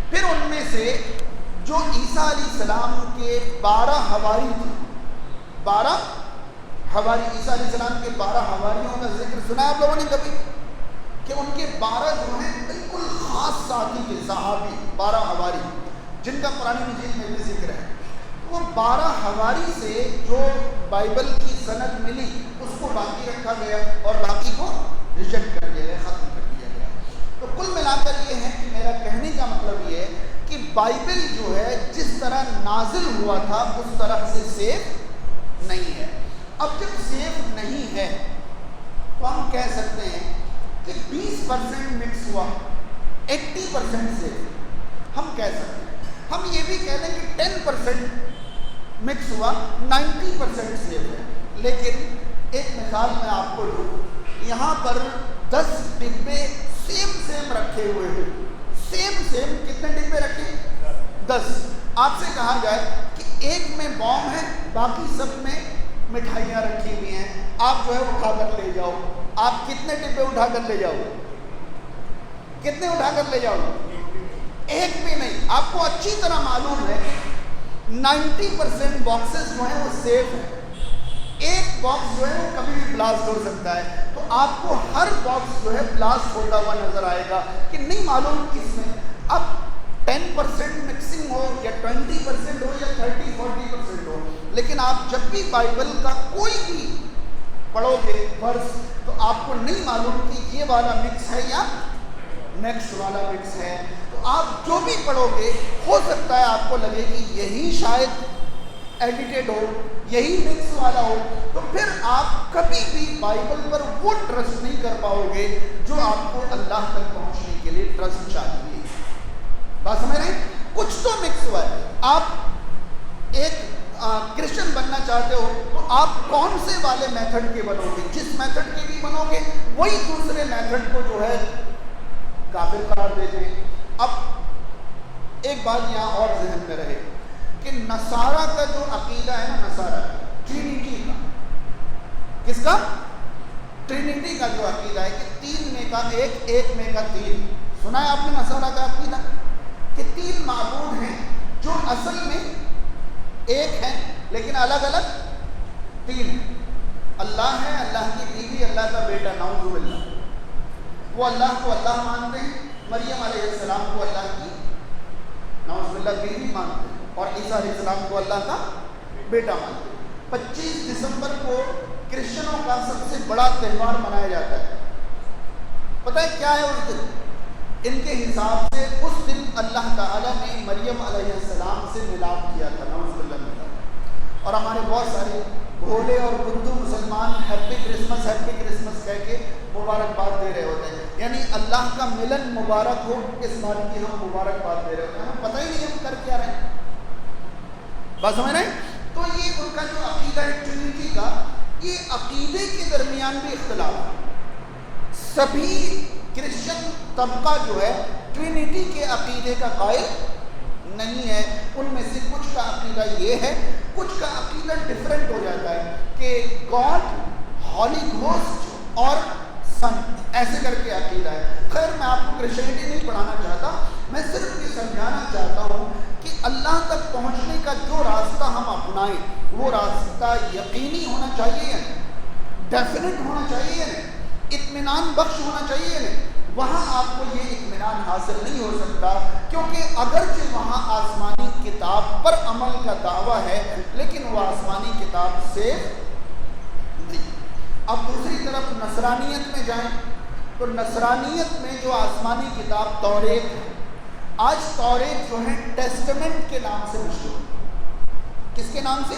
S1: پھر ان میں سے جو عیسیٰ علیہ السلام کے 12 حواری تھے، 12 حواری، عیسیٰ علیہ السلام کے 12 حواریوں کا ذکر سنا آپ لوگوں نے کبھی؟ کہ ان کے 12 جو ہیں بالکل خاص ساتھی کے صحابی، 12 حواری جن کا قرآن مجید میں بھی ذکر ہے۔ وہ 12 حواری سے جو بائبل کی سند ملی اس کو باقی رکھا گیا اور باقی کو ریجیکٹ کر دیا گیا، ختم کر دیا گیا۔ تو کل ملا کر یہ ہے کہ میرا کہنے کا مطلب یہ ہے کہ بائبل جو ہے جس طرح نازل ہوا تھا اس طرح سے سیف نہیں ہے۔ اب جب سیف نہیں ہے تو ہم کہہ سکتے ہیں کہ 20% مکس ہوا، 80% سیف ہم کہہ سکتے ہیں۔ ہم یہ بھی کہہ لیں کہ 10% مکس ہوا، 90% سیف ہے۔ لیکن ایک مثال میں آپ کو دوں، یہاں پر 10 ڈبے سیم رکھے ہوئے ہیں، سیم کتنے ڈبے رکھے؟ 10۔ آپ سے کہا جائے کہ ایک میں بوم ہے، باقی سب میں مٹھائیاں رکھی ہوئی ہیں، آپ جو ہے اٹھا کر لے جاؤ، آپ کتنے ڈبے اٹھا کر لے جاؤ؟ کتنے اٹھا کر لے جاؤ؟ ایک بھی نہیں۔ آپ کو اچھی طرح معلوم ہے 90% باکسز جو ہیں وہ سیف ہیں، ایک باکس جو ہے وہ کبھی بھی بلاسٹ ہو سکتا ہے۔ تو آپ کو ہر باکس جو ہے بلاسٹ ہوتا ہوا نظر آئے گا کہ نہیں معلوم کس میں اب 10% مکسنگ ہو یا 20% ہو یا 30-40% ہو۔ لیکن آپ جب بھی بائبل کا کوئی بھی پڑھو گے ورس تو آپ کو نہیں معلوم کہ یہ والا مکس ہے یا نیکسٹ والا مکس ہے۔ تو آپ جو بھی پڑھو گے ہو سکتا ہے آپ کو لگے کہ یہی شاید ایڈیٹڈ ہو، یہی مکس والا ہو، تو پھر آپ کبھی بھی بائبل پر وہ ٹرسٹ نہیں کر پاؤ گے جو آپ کو اللہ تک پہنچنے کے لیے ٹرسٹ چاہیے۔ بات سمجھ رہے ہیں؟ کچھ تو مکس ہوا ہے۔ آپ ایک کرسچن بننا چاہتے ہو تو آپ کون سے والے میتھڈ کے بنو گے؟ جس میتھڈ کے بھی بنو گے وہی دوسرے میتھڈ کو جو ہے کافر قرار دے دیں۔ اب ایک بات یہاں اور ذہن میں رہے کہ نصارہ کا جو عقیدہ ہے نا، نصارہ ٹرینیٹی کا، کس کا؟ ٹرینیٹی کا جو عقیدہ ہے کہ 3 میں کا ایک، ایک میں کا 3۔ سنا ہے آپ نے نصارہ کا عقیدہ کہ 3 معبود ہیں جو اصل میں ایک ہیں لیکن الگ الگ 3 ہیں۔ اللہ ہے، اللہ کی بیوی، اللہ کا بیٹا، نعوذ باللہ۔ وہ اللہ کو اللہ مانتے ہیں، مریم علیہ السلام کو اللہ کی نعوذ باللہ بیوی مانتے ہیں، اور عیسیٰ علیہ السلام کو اللہ کا بیٹا مانتے ہیں۔ 25 دسمبر کو کرسچنوں کا سب سے بڑا تہوار منایا جاتا ہے۔ پتہ ہے کیا ہے اس دن؟ ان کے حساب سے اس دن اللہ تعالیٰ نے مریم علیہ السلام سے ملاپ کیا تھا، نعوذ باللہ من ذالک۔ اور ہمارے بہت سارے بھولے اور بدھو مسلمان ہیپی کرسمس کہہ کے مبارکباد دے رہے ہوتے ہیں، یعنی اللہ کا ملن مبارک ہو، اس بات کی ہم مبارکباد دے رہے ہوتے ہیں، ہمیں پتہ ہی نہیں ہم کر کیا رہے ہیں۔ بات سمجھ رہے ہیں؟ تو یہ ان کا جو عقیدہ ہے ٹرینیٹی کا، یہ عقیدے کے درمیان بھی اختلاف ہے۔ سبھی کرسچن طبقہ جو ہے ٹرینیٹی کے عقیدے کا قائل نہیں ہے۔ ان میں سے کچھ کا عقیدہ یہ ہے، کچھ کا عقیدہ ڈفرینٹ ہو جاتا ہے کہ گاڈ، ہولی گھوسٹ اور سن، ایسے کر کے عقیدہ ہے۔ خیر میں آپ کو کرسچینٹی نہیں پڑھانا چاہتا، میں صرف یہ سمجھانا چاہتا ہوں کہ اللہ تک پہنچنے کا جو راستہ ہم اپنائیں وہ راستہ یقینی ہونا چاہیے، ڈیفینٹ ہونا چاہیے، اطمینان بخش ہونا چاہیے۔ وہاں آپ کو یہ اطمینان حاصل نہیں ہو سکتا، کیونکہ اگرچہ وہاں آسمانی کتاب پر عمل کا دعویٰ ہے لیکن وہ آسمانی کتاب سے نہیں۔ اب دوسری طرف نصرانیت میں جائیں تو نصرانیت میں جو آسمانی کتاب توریت ہے، آج توریت جو ہے ٹیسٹمنٹ کے نام سے مشہور۔ کس کے نام سے؟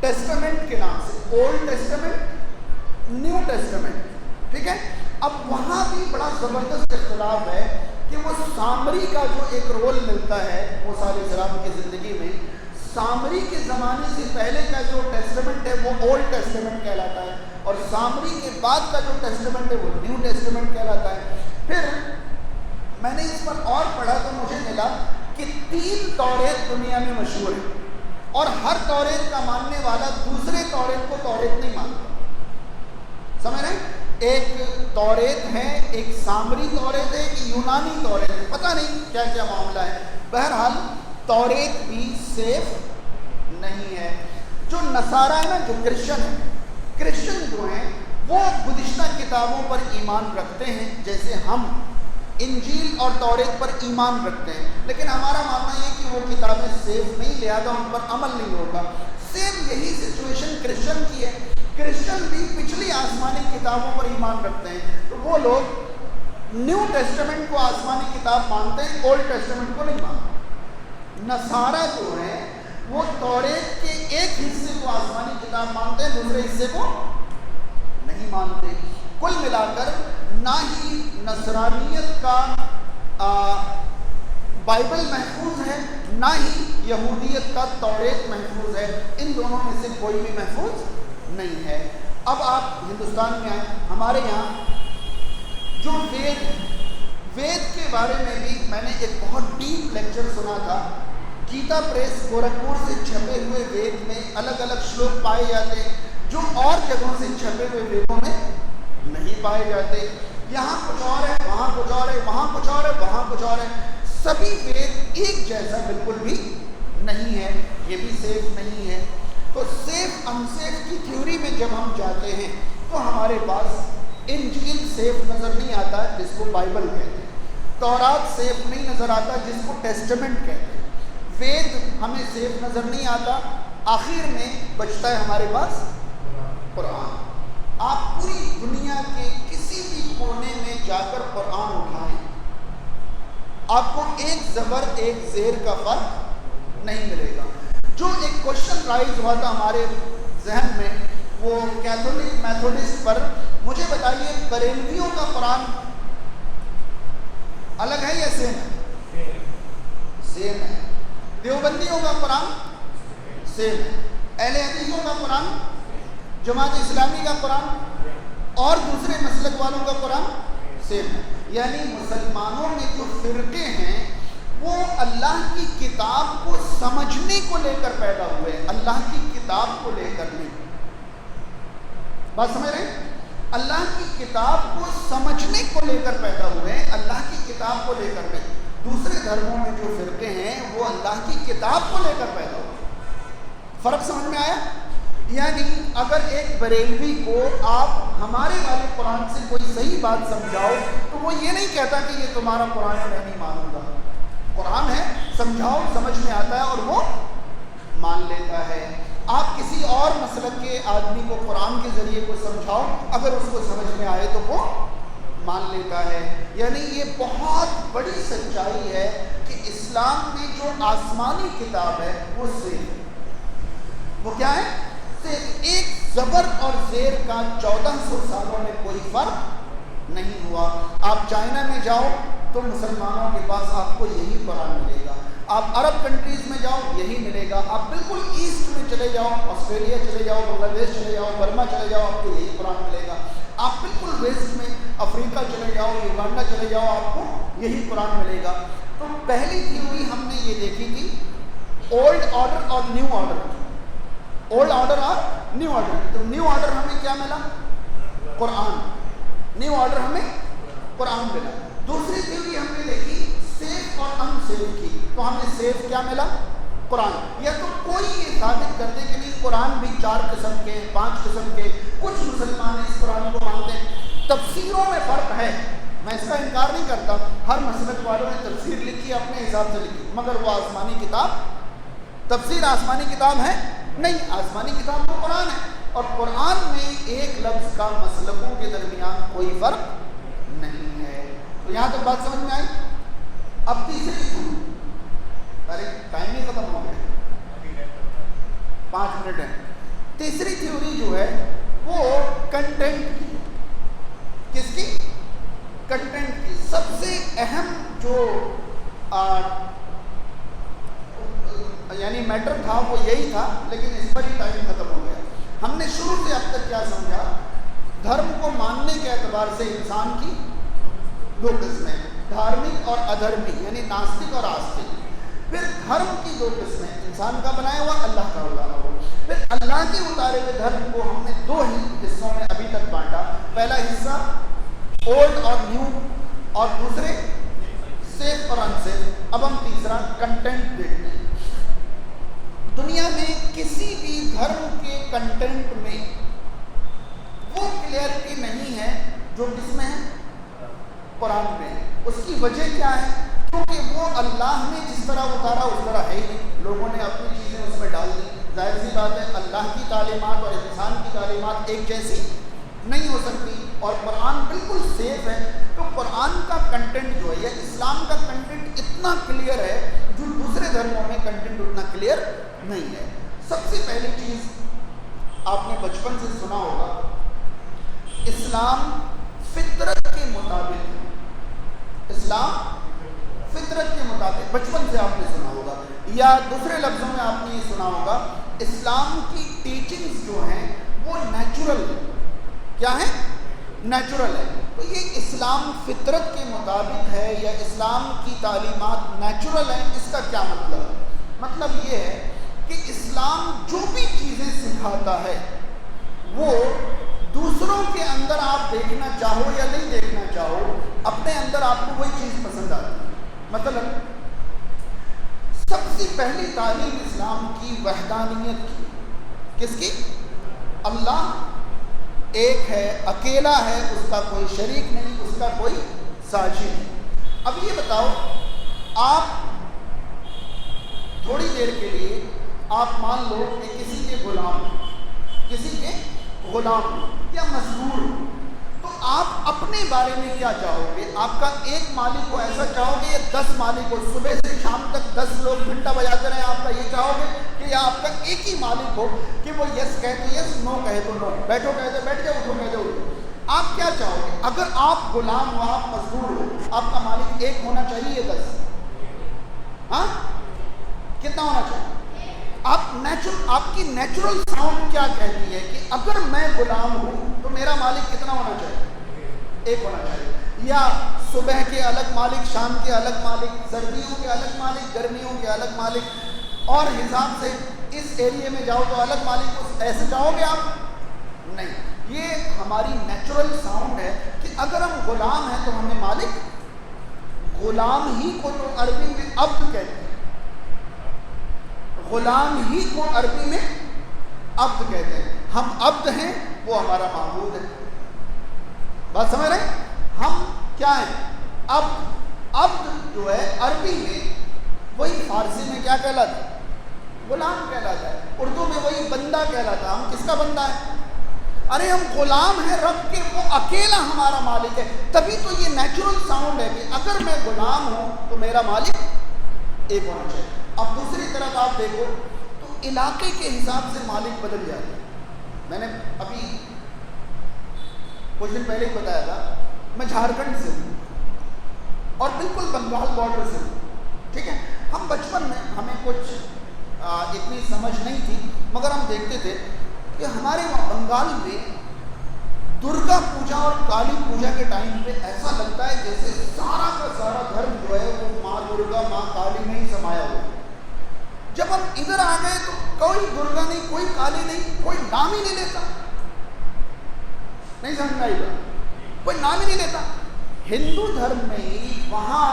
S1: ٹیسٹمنٹ کے نام سے، اولڈ ٹیسٹمنٹ، نیو ٹیسٹمنٹ، ٹھیک ہے۔ اب وہاں بھی بڑا زبردست اختلاف ہے کہ وہ سامری کا جو ایک رول ملتا ہے موسیٰ علیہ السلام کی زندگی میں، سامری کے زمانے سے پہلے کا جو ٹیسٹمنٹ ہے وہ اولڈ ٹیسٹمنٹ کہلاتا ہے، اور سامری کے بعد کا جو ٹیسٹمنٹ ہے وہ نیو ٹیسٹمنٹ کہلاتا ہے۔ پھر میں نے اس پر اور پڑھا تو مجھے ملا کہ 3 توریت دنیا میں مشہور ہے، اور ہر توریت کا ماننے والا دوسرے توریت کو توریت نہیں مانتا، سمجھ رہے ہیں؟ ایک توریت ہے، ایک سامری توریت ہے، ایک یونانی توریت ہے، پتہ نہیں کیا کیا معاملہ ہے۔ بہرحال توریت بھی سیف نہیں ہے۔ جو نصارہ ہے نا، جو کرسچن جو ہیں وہ گزشتہ کتابوں پر ایمان رکھتے ہیں، جیسے ہم انجیل اور توریت پر ایمان رکھتے ہیں، لیکن ہمارا ماننا یہ کہ وہ کتابیں سیف نہیں، لہذا ان پر عمل نہیں ہوگا۔ سیم یہی سچویشن کرسچن کی ہے۔ کرسچن بھی پچھلی آسمانی کتابوں پر ایمان رکھتے ہیں، تو وہ لوگ نیو ٹیسٹمنٹ کو آسمانی کتاب مانتے ہیں، اولڈ ٹیسٹمنٹ کو نہیں مانتے۔ نصارہ جو ہے وہ توریت کے ایک حصے کو آسمانی کتاب مانتے ہیں، دوسرے حصے کو نہیں مانتے۔ کل ملا کر نہ ہی نصرانیت کا بائبل محفوظ ہے، نہ ہی یہودیت کا توریت محفوظ ہے، ان دونوں میں سے کوئی بھی محفوظ نہیں ہے۔ اب آپ ہندوستان میں آئیں، ہمارے یہاں جو وید کے بارے میں بھی میں نے ایک بہت ڈیپ لیکچر سنا تھا۔ گیتا پریس گورکھپور سے چھپے ہوئے وید میں الگ الگ شلوک پائے جاتے ہیں جو اور جگہوں سے چھپے ہوئے ویدوں میں نہیں پائے جاتے۔ یہاں کچھ اور ہے، وہاں کچھ اور ہے، وہاں کچھ اور ہے، وہاں کچھ اور ہے۔ سبھی وید ایک جیسا بالکل بھی نہیں ہے، یہ بھی سیف نہیں ہے۔ تو سیف انسیف کی تھیوری میں جب ہم جاتے ہیں تو ہمارے پاس انجیل سیف نظر نہیں آتا جس کو بائبل کہتے ہیں، تورات سیف نہیں نظر آتا جس کو ٹیسٹمنٹ کہتے ہیں، وید ہمیں سیف نظر نہیں آتا۔ آخر میں بچتا ہے ہمارے پاس قرآن۔ آپ پوری دنیا کے کسی بھی کونے میں جا کر قرآن اٹھائیں، آپ کو ایک زبر ایک زیر کا فرق نہیں ملے گا۔ جو ایک کوشچن رائز ہوا تھا ہمارے ذہن میں وہ کیتھولک میتھوڈسٹ پر، مجھے بتائیے بریلویوں کا قرآن الگ ہے یا سیم ہے؟ سیم ہے۔ دیوبندیوں کا قرآن سیم ہے۔ اہل حدیثوں کا قرآن، جماعت اسلامی کا قرآن اور دوسرے مسلک والوں کا قرآن سیم ہے۔ یعنی مسلمانوں میں جو فرقے ہیں وہ اللہ کی کتاب کو سمجھنے کو لے کر پیدا ہوئے، اللہ کی کتاب کو لے کر نہیں۔ بات سمجھ رہے ہیں؟ اللہ کی کتاب کو سمجھنے کو لے کر پیدا ہوئے ہیں، اللہ کی کتاب کو لے کر نہیں۔ دوسرے دھرموں میں جو فرقے ہیں وہ اللہ کی کتاب کو لے کر پیدا ہوئے۔ فرق سمجھ میں آیا؟ یعنی اگر ایک بریلوی کو آپ ہمارے والے قرآن سے کوئی صحیح بات سمجھاؤ تو وہ یہ نہیں کہتا کہ یہ تمہارا قرآن ہے، میں نہیں مانوں گا۔ قرآن ہے، سمجھاؤ، سمجھ میں آتا ہے اور وہ مان لیتا ہے۔ آپ کسی اور مسلک کے آدمی کو قرآن کے ذریعے کو سمجھاؤ، اگر اس کو سمجھ میں آئے تو وہ مان لیتا ہے۔ یعنی یہ بہت بڑی سچائی ہے کہ اسلام میں جو آسمانی کتاب ہے وہ صرف وہ کیا ہے؟ صرف ایک زبر اور زیر کا 1400 سالوں میں کوئی فرق نہیں ہوا۔ آپ چائنا میں جاؤ تو مسلمانوں کے پاس آپ کو یہی قرآن ملے گا، آپ عرب کنٹریز میں جاؤ یہی ملے گا، آپ بالکل ایسٹ میں چلے جاؤ، آسٹریلیا چلے جاؤ، بنگلہ دیش چلے جاؤ، برما چلے جاؤ، آپ کو یہی قرآن ملے گا۔ آپ بالکل ویسٹ میں افریقہ چلے جاؤ، یوگانڈا چلے جاؤ، آپ کو یہی قرآن ملے گا۔ تو پہلی تھیوری ہم نے یہ دیکھی تھی اولڈ آرڈر اور نیو آرڈر، اولڈ آرڈر اور نیو آرڈر۔ تو نیو آرڈر ہمیں کیا ملا؟ قرآن۔ نیو آرڈر ہمیں قرآن ملا۔ دوسری تھیوری ہم نے دیکھی سیف اور ان سیف کی، تو ہمیں سیف کیا ملا؟ قرآن۔ یا تو کوئی یہ ثابت کر دے کہ نہیں قرآن بھی 4 قسم کے 5 قسم کے، کچھ مسلمان اس قرآن کو مانتے ہیں۔ تفسیروں میں فرق ہے، میں اس کا انکار نہیں کرتا، ہر مسلک والوں نے تفسیر لکھی اپنے حساب سے لکھی، مگر وہ آسمانی کتاب، تفسیر آسمانی کتاب ہے نہیں، آسمانی کتاب تو قرآن ہے، اور قرآن میں ایک لفظ کا مسلکوں کے درمیان کوئی فرق نہیں ہے۔ تو یہاں تک بات سمجھ میں آئی؟ اب تیسری، ارے ٹائم ہی ختم ہو گیا، 5 منٹ ہے۔ تیسری تھیوری جو ہے وہ کنٹینٹ کی، کس کی؟ کنٹینٹ کی۔ سب سے اہم جو یعنی میٹر تھا وہ یہی تھا، لیکن اس پر ہی ٹائم ختم ہو گیا۔ ہم نے شروع سے اب تک کیا سمجھا؟ دھرم کو ماننے کے اعتبار سے انسان کی دو قسمیں، دھارمک اور ادھرمی، یعنی ناستک اور آستک۔ پھر دھرم کی دو قسمیں، انسان کا بنایا ہوا، اللہ کا اتارا ہوا۔ پھر اللہ کے اتارے ہوئے دھرم کو ہم نے دو ہی حصوں میں ابھی تک بانٹا، پہلا حصہ اولڈ اور نیو، اور دوسرے سیف اور انسیف۔ اب ہم تیسرا کنٹینٹ دیکھتے ہیں۔ دنیا میں کسی بھی دھرم کے کنٹینٹ میں وہ کلیئرٹی نہیں ہے جو کس میں ہے؟ قرآن میں۔ اس کی وجہ کیا ہے؟ کیونکہ وہ اللہ نے جس طرح اتارا اس طرح ہے ہی نہیں، لوگوں نے اپنی چیزیں اس میں ڈال دی۔ ظاہر سی بات ہے اللہ کی تعلیمات اور انسان کی تعلیمات ایک جیسی نہیں ہو سکتی، اور قرآن بالکل سیف ہے۔ تو قرآن کا کنٹینٹ جو ہے یا اسلام کا کنٹینٹ اتنا کلیئر ہے جو دوسرے دھرموں میں کنٹینٹ اتنا کلیئر نہیں ہے۔ سب سے پہلی چیز آپ نے بچپن سے سنا ہوگا، اسلام فطرت کے مطابق، اسلام فطرت کے مطابق، بچپن سے آپ نے سنا ہوگا، یا دوسرے لفظوں میں آپ نے یہ سنا ہوگا اسلام کی ٹیچنگز جو ہیں وہ نیچرل ہے۔ کیا ہے؟ نیچرل ہے۔ تو یہ اسلام فطرت کے مطابق ہے یا اسلام کی تعلیمات نیچرل ہیں، اس کا کیا مطلب ہے؟ مطلب یہ ہے کہ اسلام جو بھی چیزیں سکھاتا ہے وہ دوسروں کے اندر آپ دیکھنا چاہو یا نہیں دیکھنا چاہو، اپنے اندر آپ کو وہی چیز پسند آتی ہے۔ مثلا سب سے پہلی تعلیم اسلام کی وحدانیت کی، کس کی؟ اللہ ایک ہے، اکیلا ہے، اس کا کوئی شریک نہیں، اس کا کوئی ساجی نہیں۔ اب یہ بتاؤ، آپ تھوڑی دیر کے لیے آپ مان لو کہ کسی کے غلام یا مزدور، تو آپ اپنے بارے میں کیا چاہو گے؟ آپ کا ایک مالک کو ایسا چاہو گے یا 10 مالک کو، صبح سے شام تک 10 لوگ گھنٹہ بجاتے رہے، آپ کا یہ چاہو گے کہ یا آپ کا ایک ہی مالک ہو کہ وہ یس کہے تو یس، نو کہے تو نو، بیٹھو کہے تو بیٹھ جاؤ، اٹھو کہے تو اٹھو؟ آپ کیا چاہو گے؟ اگر آپ غلام ہو، آپ مزدور ہو، آپ کا مالک ایک ہونا چاہیے 10؟ ہاں، کتنا ہونا چاہیے؟ آپ کی نیچرل ساؤنڈ کیا کہتی ہے کہ اگر میں غلام ہوں تو میرا مالک کتنا ہونا چاہیے؟ ایک ہونا چاہیے۔ یا صبح کے الگ مالک، شام کے الگ مالک، سردیوں کے الگ مالک، گرمیوں کے الگ مالک، اور حساب سے اس ایریے میں جاؤ تو الگ مالک، ایسے چاہو گے آپ؟ نہیں، یہ ہماری نیچرل ساؤنڈ ہے کہ اگر ہم غلام ہیں تو ہمیں مالک، غلام ہی کو تو عربی میں عبد کہتے ہیں، غلام ہی کو عربی میں عبد کہتے ہیں۔ ہم عبد ہیں، وہ ہمارا معبود ہے۔ بات سمجھ رہے ہیں؟ ہم کیا ہیں؟ عبد جو ہے عربی میں وہی فارسی میں کیا کہلاتا ہے؟ غلام کہلاتا ہے۔ اردو میں وہی بندہ کہلاتا ہے۔ ہم کس کا بندہ ہے؟ ارے ہم غلام ہیں رب کے، وہ اکیلا ہمارا مالک ہے۔ تبھی تو یہ نیچرل ساؤنڈ ہے کہ اگر میں غلام ہوں تو میرا مالک ایک ہونا چاہیے۔ اب دوسری طرف آپ دیکھو تو علاقے کے حساب سے مالک بدل جاتے ہیں۔ میں نے ابھی کچھ دن پہلے ہی بتایا تھا، میں جھارکھنڈ سے ہوں اور بالکل بنگال بارڈر سے ہوں، ٹھیک ہے؟ ہم بچپن میں ہمیں کچھ اتنی سمجھ نہیں تھی، مگر ہم دیکھتے تھے کہ ہمارے وہاں بنگال میں درگا پوجا اور کالی پوجا کے ٹائم پہ ایسا لگتا ہے جیسے سارا کا سارا دھرم جو ہے وہ ماں درگا، ماں کالی میں ہی سمایا ہوا ہے۔ جب ہم ادھر آ گئے تو کوئی درگا نہیں، کوئی کالی نہیں، کوئی نام ہی نہیں لیتا۔ نہیں سمجھ میں آئی بات؟ کوئی نام ہی نہیں لیتا۔ ہندو دھرم میں ہی وہاں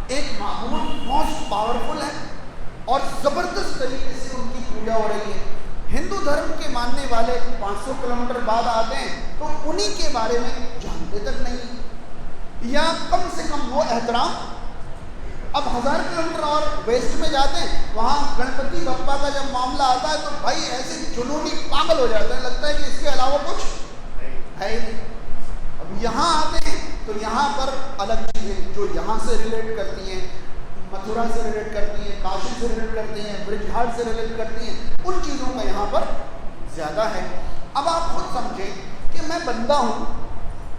S1: ایک معبود موسٹ پاورفل ہے اور زبردست طریقے سے ان کی پوجا ہو رہی ہے۔ ہندو دھرم کے ماننے والے 500 کلومیٹر بعد آتے ہیں تو انہی کے بارے میں جانتے تک نہیں، یا کم سے کم وہ احترام۔ اب 1000 کلومیٹر اور ویسٹ میں جاتے ہیں، وہاں گنپتی بپا کا جب معاملہ آتا ہے تو بھائی ایسے جنونی پاگل ہو جاتا ہے، لگتا ہے کہ اس کے علاوہ کچھ ہے ہی نہیں۔ اب یہاں آتے ہیں تو یہاں پر الگ چیزیں جو یہاں سے ریلیٹ کرتی ہیں، متھرا سے ریلیٹ کرتی ہیں، کاشی سے ریلیٹ کرتی ہیں، برج گھاٹ سے ریلیٹ کرتی ہیں، ان چیزوں کا یہاں پر زیادہ ہے۔ اب آپ خود سمجھیں کہ میں بندہ ہوں،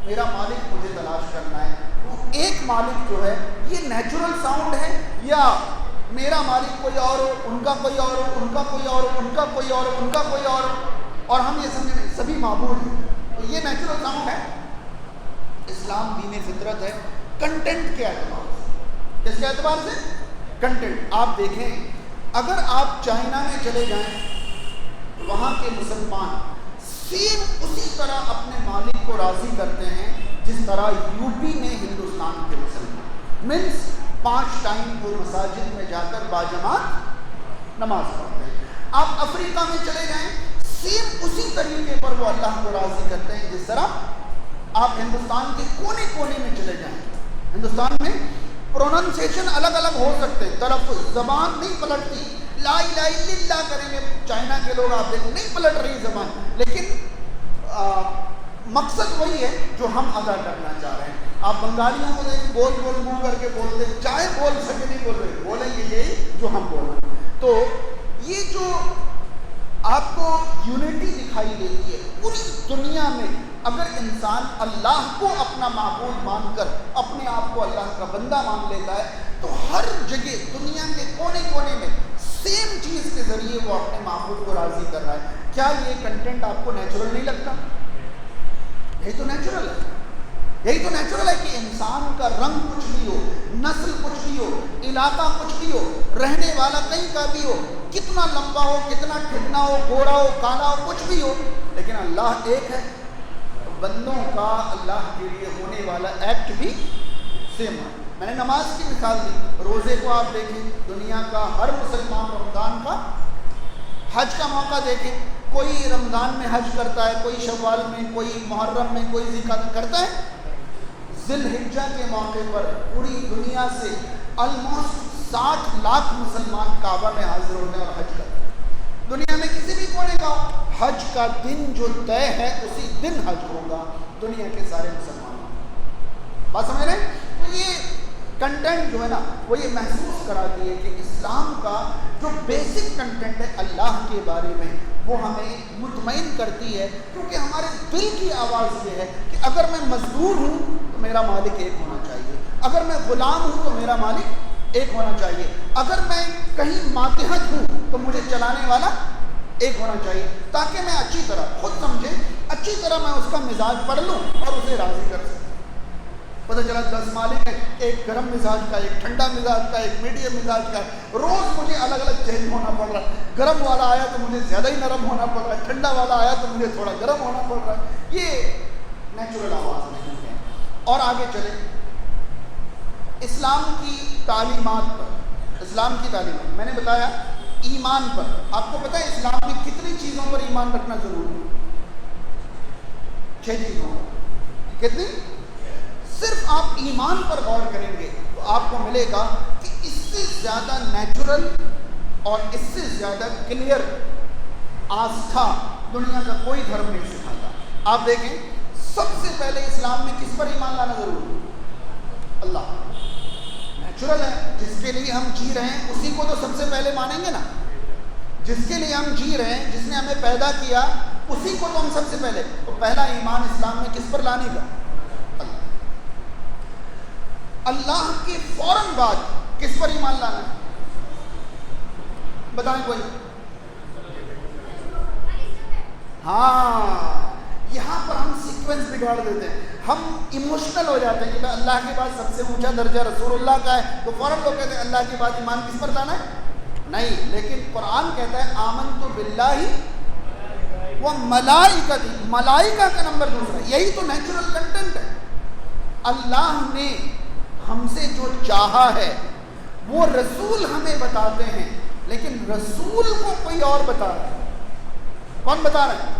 S1: میرا مالک مجھے تلاش کرنا ہے، تو ایک مالک جو ہے یہ نیچرل ساؤنڈ ہے یا میرا مالک کوئی اور ہو، ان کا کوئی اور ہو، ان کا کوئی اور ہو، ان کا کوئی اور ہو، ان کا کوئی اور ہو، اور ہم یہ سمجھیں نہیں سبھی معبود ہیں. تو یہ نیچرل ساؤنڈ ہے. اسلام دین فطرت ہے کنٹینٹ کے اعتبار سے. کس کے اعتبار سے؟ کنٹینٹ. آپ دیکھیں اگر آپ چائنا میں چلے جائیں وہاں کے مسلمان سیم اسی طرح اپنے مالک کو راضی کرتے ہیں جس طرح یو پی میں ہندوستان کے مسلمان. مینس 5 ٹائم وہ مساجد میں جا کر باجماعت نماز پڑھتے ہیں. آپ افریقہ میں چلے جائیں سیم اسی طریقے پر وہ اللہ کو راضی کرتے ہیں جس طرح آپ ہندوستان کے کونے کونے میں چلے جائیں. ہندوستان میں پروننسیشن الگ الگ ہو سکتے، تلفظ زبان نہیں پلٹتی. لا الہ الا اللہ کریں گے چائنا کے لوگ آپ دیکھیں نہیں پلٹ رہی زبان، لیکن مقصد وہی ہے جو ہم ادا کرنا چاہ رہے ہیں. آپ بنگالیوں کو دیکھ بول بول منہ کر کے بولتے ہیں، چاہے بول سکے نہیں بول رہے، بولیں گے یہی جو ہم بول رہے ہیں. تو یہ جو آپ کو یونٹی دکھائی دیتی ہے پوری دنیا میں، اگر انسان اللہ کو اپنا معبود مان کر اپنے آپ کو اللہ کا بندہ مان لیتا ہے تو ہر جگہ دنیا کے کونے کونے میں سیم چیز کے ذریعے وہ اپنے معبود کو راضی کر رہا ہے. کیا یہ کنٹینٹ آپ کو نیچرل نہیں لگتا؟ یہی تو نیچرل ہے. یہی تو نیچرل ہے کہ انسان کا رنگ کچھ بھی ہو، نسل کچھ بھی ہو، علاقہ کچھ بھی ہو، رہنے والا کہیں کا بھی ہو، کتنا لمبا ہو، کتنا ٹھکنا ہو، گورا ہو، کالا ہو، کچھ بھی ہو، لیکن اللہ ایک ہے. بندوں کا اللہ کے لیے ہونے والا ایکٹ بھی سیم ہے. میں نے نماز کی مثال دی. روزے کو آپ دیکھیں، دنیا کا ہر مسلمان رمضان کا حج کا موقع دیکھیں. کوئی رمضان میں حج کرتا ہے، کوئی شوال میں، کوئی محرم میں، کوئی ذیقعدہ کرتا ہے. ذی الحجہ کے موقع پر پوری دنیا سے آلموسٹ 60 لاکھ مسلمان کعبہ میں حاضر ہوتے ہیں اور حج کرتے ہیں. دنیا میں کسی بھی کونے کا حج کا دن جو طے ہے اسی دن حج ہوگا دنیا کے سارے مسلمانوں. بات سمجھ رہے ہیں؟ تو یہ کنٹینٹ جو ہے نا وہ یہ محسوس کراتی ہے کہ اسلام کا جو بیسک کنٹینٹ ہے اللہ کے بارے میں وہ ہمیں مطمئن کرتی ہے، کیونکہ ہمارے دل کی آواز یہ ہے کہ اگر میں مزدور ہوں تو میرا مالک ایک ہونا چاہیے، اگر میں غلام ہوں تو میرا مالک ایک ہونا چاہیے، اگر میں کہیں ماتحت ہوں تو مجھے چلانے والا ایک ہونا چاہیے، تاکہ میں اچھی طرح خود سمجھے اچھی طرح میں اس کا مزاج پڑھ لوں اور اسے راضی کر سکوں. پتہ چلا 10 مالک ہے، ایک گرم مزاج کا، ایک ٹھنڈا مزاج کا، ایک میڈیم مزاج کا. روز مجھے الگ الگ چینج ہونا پڑ رہا ہے. گرم والا آیا تو مجھے زیادہ ہی نرم ہونا پڑ رہا ہے، ٹھنڈا والا آیا تو مجھے تھوڑا گرم ہونا پڑ رہا ہے. یہ نیچرل آواز نہیں ہے. اور آگے چلیں اسلام کی تعلیمات پر. اسلام کی تعلیمات میں نے بتایا ایمان پر. آپ کو پتہ ہے اسلام میں کتنی چیزوں پر ایمان رکھنا ضروری ہے؟ 6 چیزوں پر. کتنی؟ صرف آپ ایمان پر غور کریں گے تو آپ کو ملے گا کہ اس سے زیادہ نیچرل اور اس سے زیادہ کلیئر آستھا دنیا کا کوئی دھرم نہیں سکھاتا. آپ دیکھیں سب سے پہلے اسلام میں کس پر ایمان لانا ضروری ہے؟ اللہ. نیچرل ہے، جس کے لیے ہم جی رہے ہیں اسی کو تو سب سے پہلے مانیں گے نا. جس کے لیے ہم جی رہے ہیں، جس نے ہمیں پیدا کیا، اسی کو تو ہم سب سے پہلے. تو پہلا ایمان اسلام میں کس پر لانے کا؟ اللہ کے فوراً بعد کس پر ایمان لانا ہے؟ بتائیں کوئی. ہاں یہاں پر ہم سیکوینس بگاڑ دیتے ہیں. ہم ایموشنل ہو جاتے ہیں کہ اللہ کے بعد سب سے اونچا درجہ رسول اللہ کا ہے تو فوراً لوگ کہتے ہیں اللہ کے بعد ایمان کس پر لانا ہے؟ نہیں. لیکن قرآن کہتا ہے آمنت باللہ و ملائکتی. ملائکہ کا نمبر دوسرا. یہی تو نیچرل کنٹینٹ ہے. اللہ نے ہم سے جو چاہا ہے وہ رسول ہمیں بتاتے ہیں، لیکن رسول کو کوئی اور بتا رہا ہے. کون بتا رہا ہے؟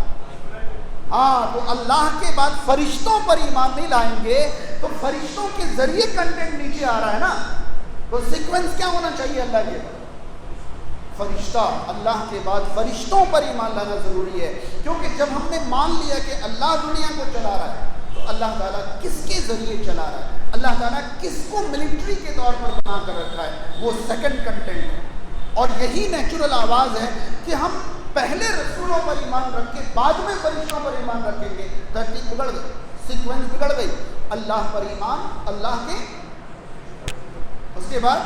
S1: ہاں. تو اللہ کے بعد فرشتوں پر ایمان نہیں لائیں گے تو فرشتوں کے ذریعے کنٹینٹ نیچے آ رہا ہے نا. تو سیکوینس کیا ہونا چاہیے؟ اللہ کے بعد فرشتہ، اللہ کے بعد فرشتوں پر ایمان لانا ضروری ہے. کیونکہ جب ہم نے مان لیا کہ اللہ دنیا کو چلا رہا ہے تو اللہ تعالیٰ کس کے ذریعے چلا رہا ہے، اللہ تعالیٰ کس کو ملٹری کے طور پر بنا کر رکھا ہے، وہ سیکنڈ کنٹینٹ ہے. اور یہی نیچرل آواز ہے کہ ہم پہلے رسولوں پر ایمان رکھ کے بعد میں فرشتوں پر ایمان رکھیں گے. ترتیب بگڑ گئی، سیکوینس بگڑ گئی. اللہ پر ایمان، اللہ کے، اس کے بعد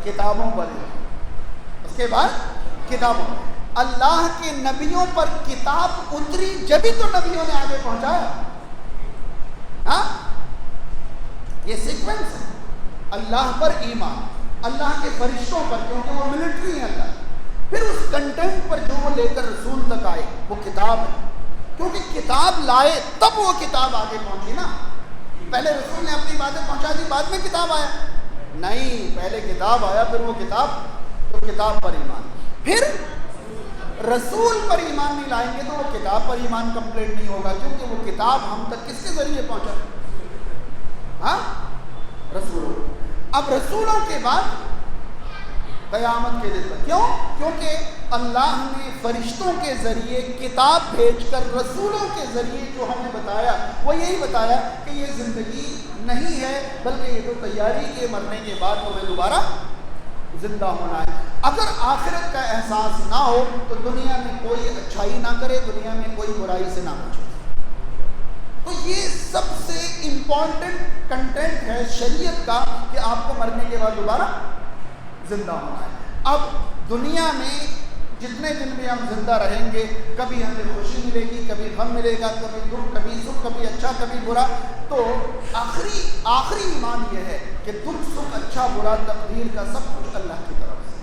S1: کتابوں پر ایمان. اس کے بعد کتابوں. اللہ کے نبیوں پر کتاب اتری جبھی تو نبیوں نے آگے پہنچایا. ہاں یہ سیکوینس ہے. اللہ پر ایمان, اللہ کے فرشتوں پر, کیونکہ وہ ملٹری ہیں اللہ. پھر اس کنٹینٹ پر جو وہ لے کر رسول تک آئے وہ کتاب ہے, کیونکہ کتاب لائے تب وہ کتاب آگے پہنچی نا. پہلے رسول نے اپنی باتیں پہنچا دی, بعد میں کتاب آیا. نہیں, پہلے کتاب آیا پھر وہ کتاب. تو کتاب پر ایمان. پھر رسول پر ایمان نہیں لائیں گے تو وہ کتاب پر ایمان کمپلیٹ نہیں ہوگا, کیونکہ وہ کتاب ہم تک کس کے ذریعے پہنچا؟ ہاں رسولوں. اب رسولوں کے بعد قیامت کے دن تک. کیوں؟ کیونکہ اللہ نے فرشتوں کے ذریعے کتاب بھیج کر رسولوں کے ذریعے جو ہمیں بتایا وہ یہی بتایا کہ یہ زندگی نہیں ہے, بلکہ یہ تو تیاری کے مرنے کے بعد ہمیں دوبارہ زندہ ہونا ہے. اگر آخرت کا احساس نہ ہو تو دنیا میں کوئی اچھائی نہ کرے, دنیا میں کوئی برائی سے نہ بچے. تو یہ سب سے امپورٹنٹ کنٹینٹ ہے شریعت کا کہ آپ کو مرنے کے بعد دوبارہ زندہ ہونا ہے. اب دنیا میں جتنے دن بھی ہم زندہ رہیں گے, کبھی ہمیں خوشی ملے گی, کبھی غم ملے گا, کبھی دکھ, کبھی سکھ, کبھی اچھا, کبھی برا. تو آخری ایمان یہ ہے کہ دکھ سکھ اچھا برا تقدیر کا سب کچھ اللہ کی طرف سے.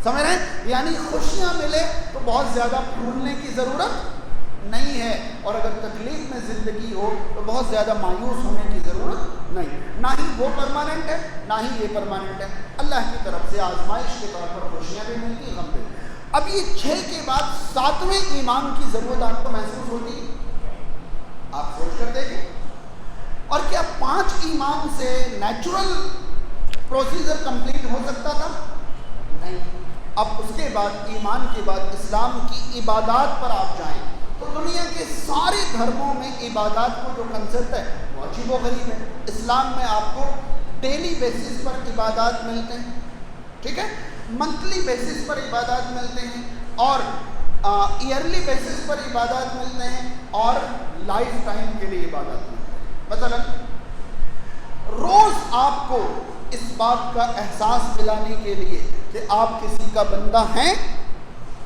S1: سمجھ رہے ہیں؟ یعنی خوشیاں ملے تو بہت زیادہ پھولنے کی ضرورت نہیں ہے, اور اگر تکلیف میں زندگی ہو تو بہت زیادہ مایوس ہونے کی ضرورت نہیں. نہ ہی وہ پرماننٹ ہے نہ ہی یہ پرماننٹ ہے. اللہ کی طرف سے آزمائش کے طور پر خوشیاں بھی ملتی, غم بھی. اب یہ 6 کے بعد 7ویں ایمان کی ضرورت آپ کو محسوس ہوتی ہے؟ آپ سوچ کر دیکھیں. اور کیا 5 ایمان سے نیچرل پروسیجر کمپلیٹ ہو سکتا تھا؟ نہیں. اب اس کے بعد ایمان کے بعد اسلام کی عبادات پر آپ جائیں تو دنیا کے سارے دھرموں میں عبادات کو جو کنسیپٹ ہے وہ عجیب و غریب ہے. اسلام میں آپ کو ڈیلی بیسس پر عبادات ملتے ہیں, ٹھیک ہے, منتھلی بیسس پر عبادات ملتے ہیں, اور ایئرلی بیسس پر عبادات ملتے ہیں, اور لائف ٹائم کے لیے عبادات ملتے ہیں. مثلا روز آپ کو اس بات کا احساس دلانے کے لیے کہ آپ کسی کا بندہ ہیں,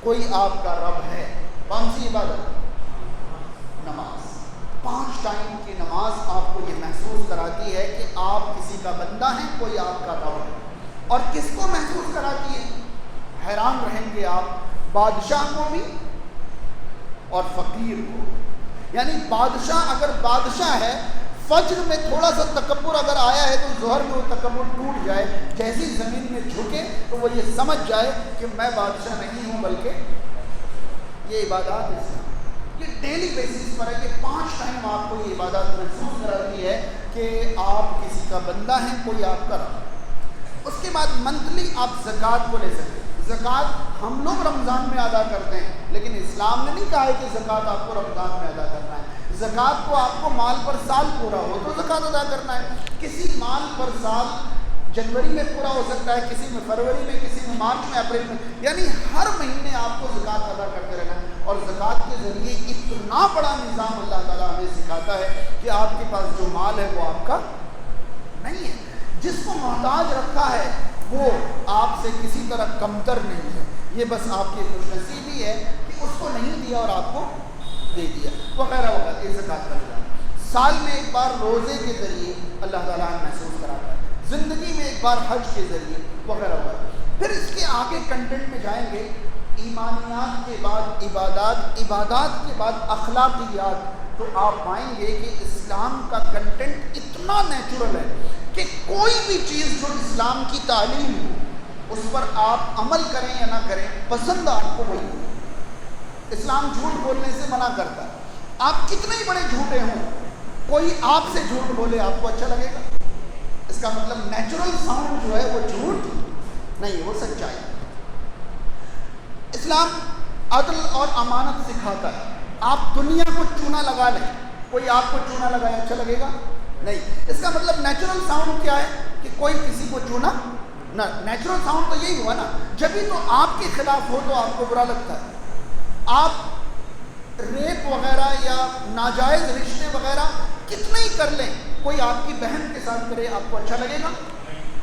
S1: کوئی آپ کا رب ہے. کون سی عبادت؟ نماز. 5 ٹائم کی نماز آپ کو یہ محسوس کراتی ہے کہ آپ کسی کا بندہ ہیں, کوئی آپ کا رب ہے. اور کس کو محسوس کراتی ہے؟ حیران رہیں گے آپ, بادشاہ کو بھی اور فقیر کو. یعنی بادشاہ اگر بادشاہ ہے, فجر میں تھوڑا سا تکبر اگر آیا ہے تو ظہر میں وہ تکبر ٹوٹ جائے, جیسی زمین میں جھکے تو وہ یہ سمجھ جائے کہ میں بادشاہ نہیں ہوں بلکہ یہ عبادات ہے. یہ ڈیلی بیسس پر ہے کہ 5 ٹائم آپ کو یہ عبادات محسوس کراتی ہے کہ آپ کسی کا بندہ ہیں, کوئی آپ کا رب. اس کے بعد منتھلی آپ زکوٰۃ کو لے سکتے ہیں. زکوٰۃ ہم لوگ رمضان میں ادا کرتے ہیں, لیکن اسلام نے نہیں کہا ہے کہ زکوٰۃ آپ کو رمضان میں ادا کرنا ہے. زکوٰۃ کو آپ کو مال پر سال پورا ہو تو زکوٰۃ ادا کرنا ہے. کسی مال پر سال جنوری میں پورا ہو سکتا ہے, کسی میں فروری میں, کسی میں مارچ میں, اپریل میں, یعنی ہر مہینے آپ کو زکوٰۃ ادا کرتے رہنا ہے. اور زکوٰۃ کے ذریعے اتنا بڑا نظام اللہ تعالیٰ ہمیں سکھاتا ہے کہ آپ کے پاس جو مال ہے وہ آپ کا نہیں ہے. جس کو محتاج رکھا ہے وہ آپ سے کسی طرح کمتر نہیں ہے. یہ بس آپ کی خوش نصیبی ہے کہ اس کو نہیں دیا اور آپ کو دے دیا, وغیرہ وغیرہ. یہ زکوٰۃ کا نظام سال میں ایک بار روزے کے ذریعے اللہ تعالیٰ محسوس کراتا ہے, زندگی میں ایک بار حج کے ذریعے, وغیرہ وغیرہ. پھر اس کے آگے کنٹینٹ میں جائیں گے. ایمانیات کے بعد عبادات, عبادات کے بعد اخلاقیات. تو آپ پائیں گے کہ اسلام کا کنٹینٹ اتنا نیچرل ہے کہ کوئی بھی چیز جو اسلام کی تعلیم ہو اس پر آپ عمل کریں یا نہ کریں, پسند آپ کو وہی ہو. اسلام جھوٹ بولنے سے منع کرتا ہے. آپ کتنے ہی بڑے جھوٹے ہوں, کوئی آپ سے جھوٹ بولے آپ کو اچھا لگے گا. اس کا مطلب نیچرل ساؤنڈ جو ہے وہ جھوٹ نہیں, وہ سچائی. اسلام عدل اور امانت سکھاتا ہے. آپ دنیا کو چونا لگا لیں, کوئی آپ کو چونا لگائے اچھا لگے گا نہیں. اس کا مطلب نیچرل ساؤنڈ کیا ہے کہ کوئی کسی کو چونا نہ. نیچرل ساؤنڈ تو یہی ہوا نا, جبھی تو آپ کے خلاف ہو تو آپ کو برا لگتا ہے. آپ ریپ وغیرہ یا ناجائز رشتے وغیرہ کتنے ہی کر لیں, کوئی آپ کی بہن کے ساتھ کرے آپ کو اچھا لگے گا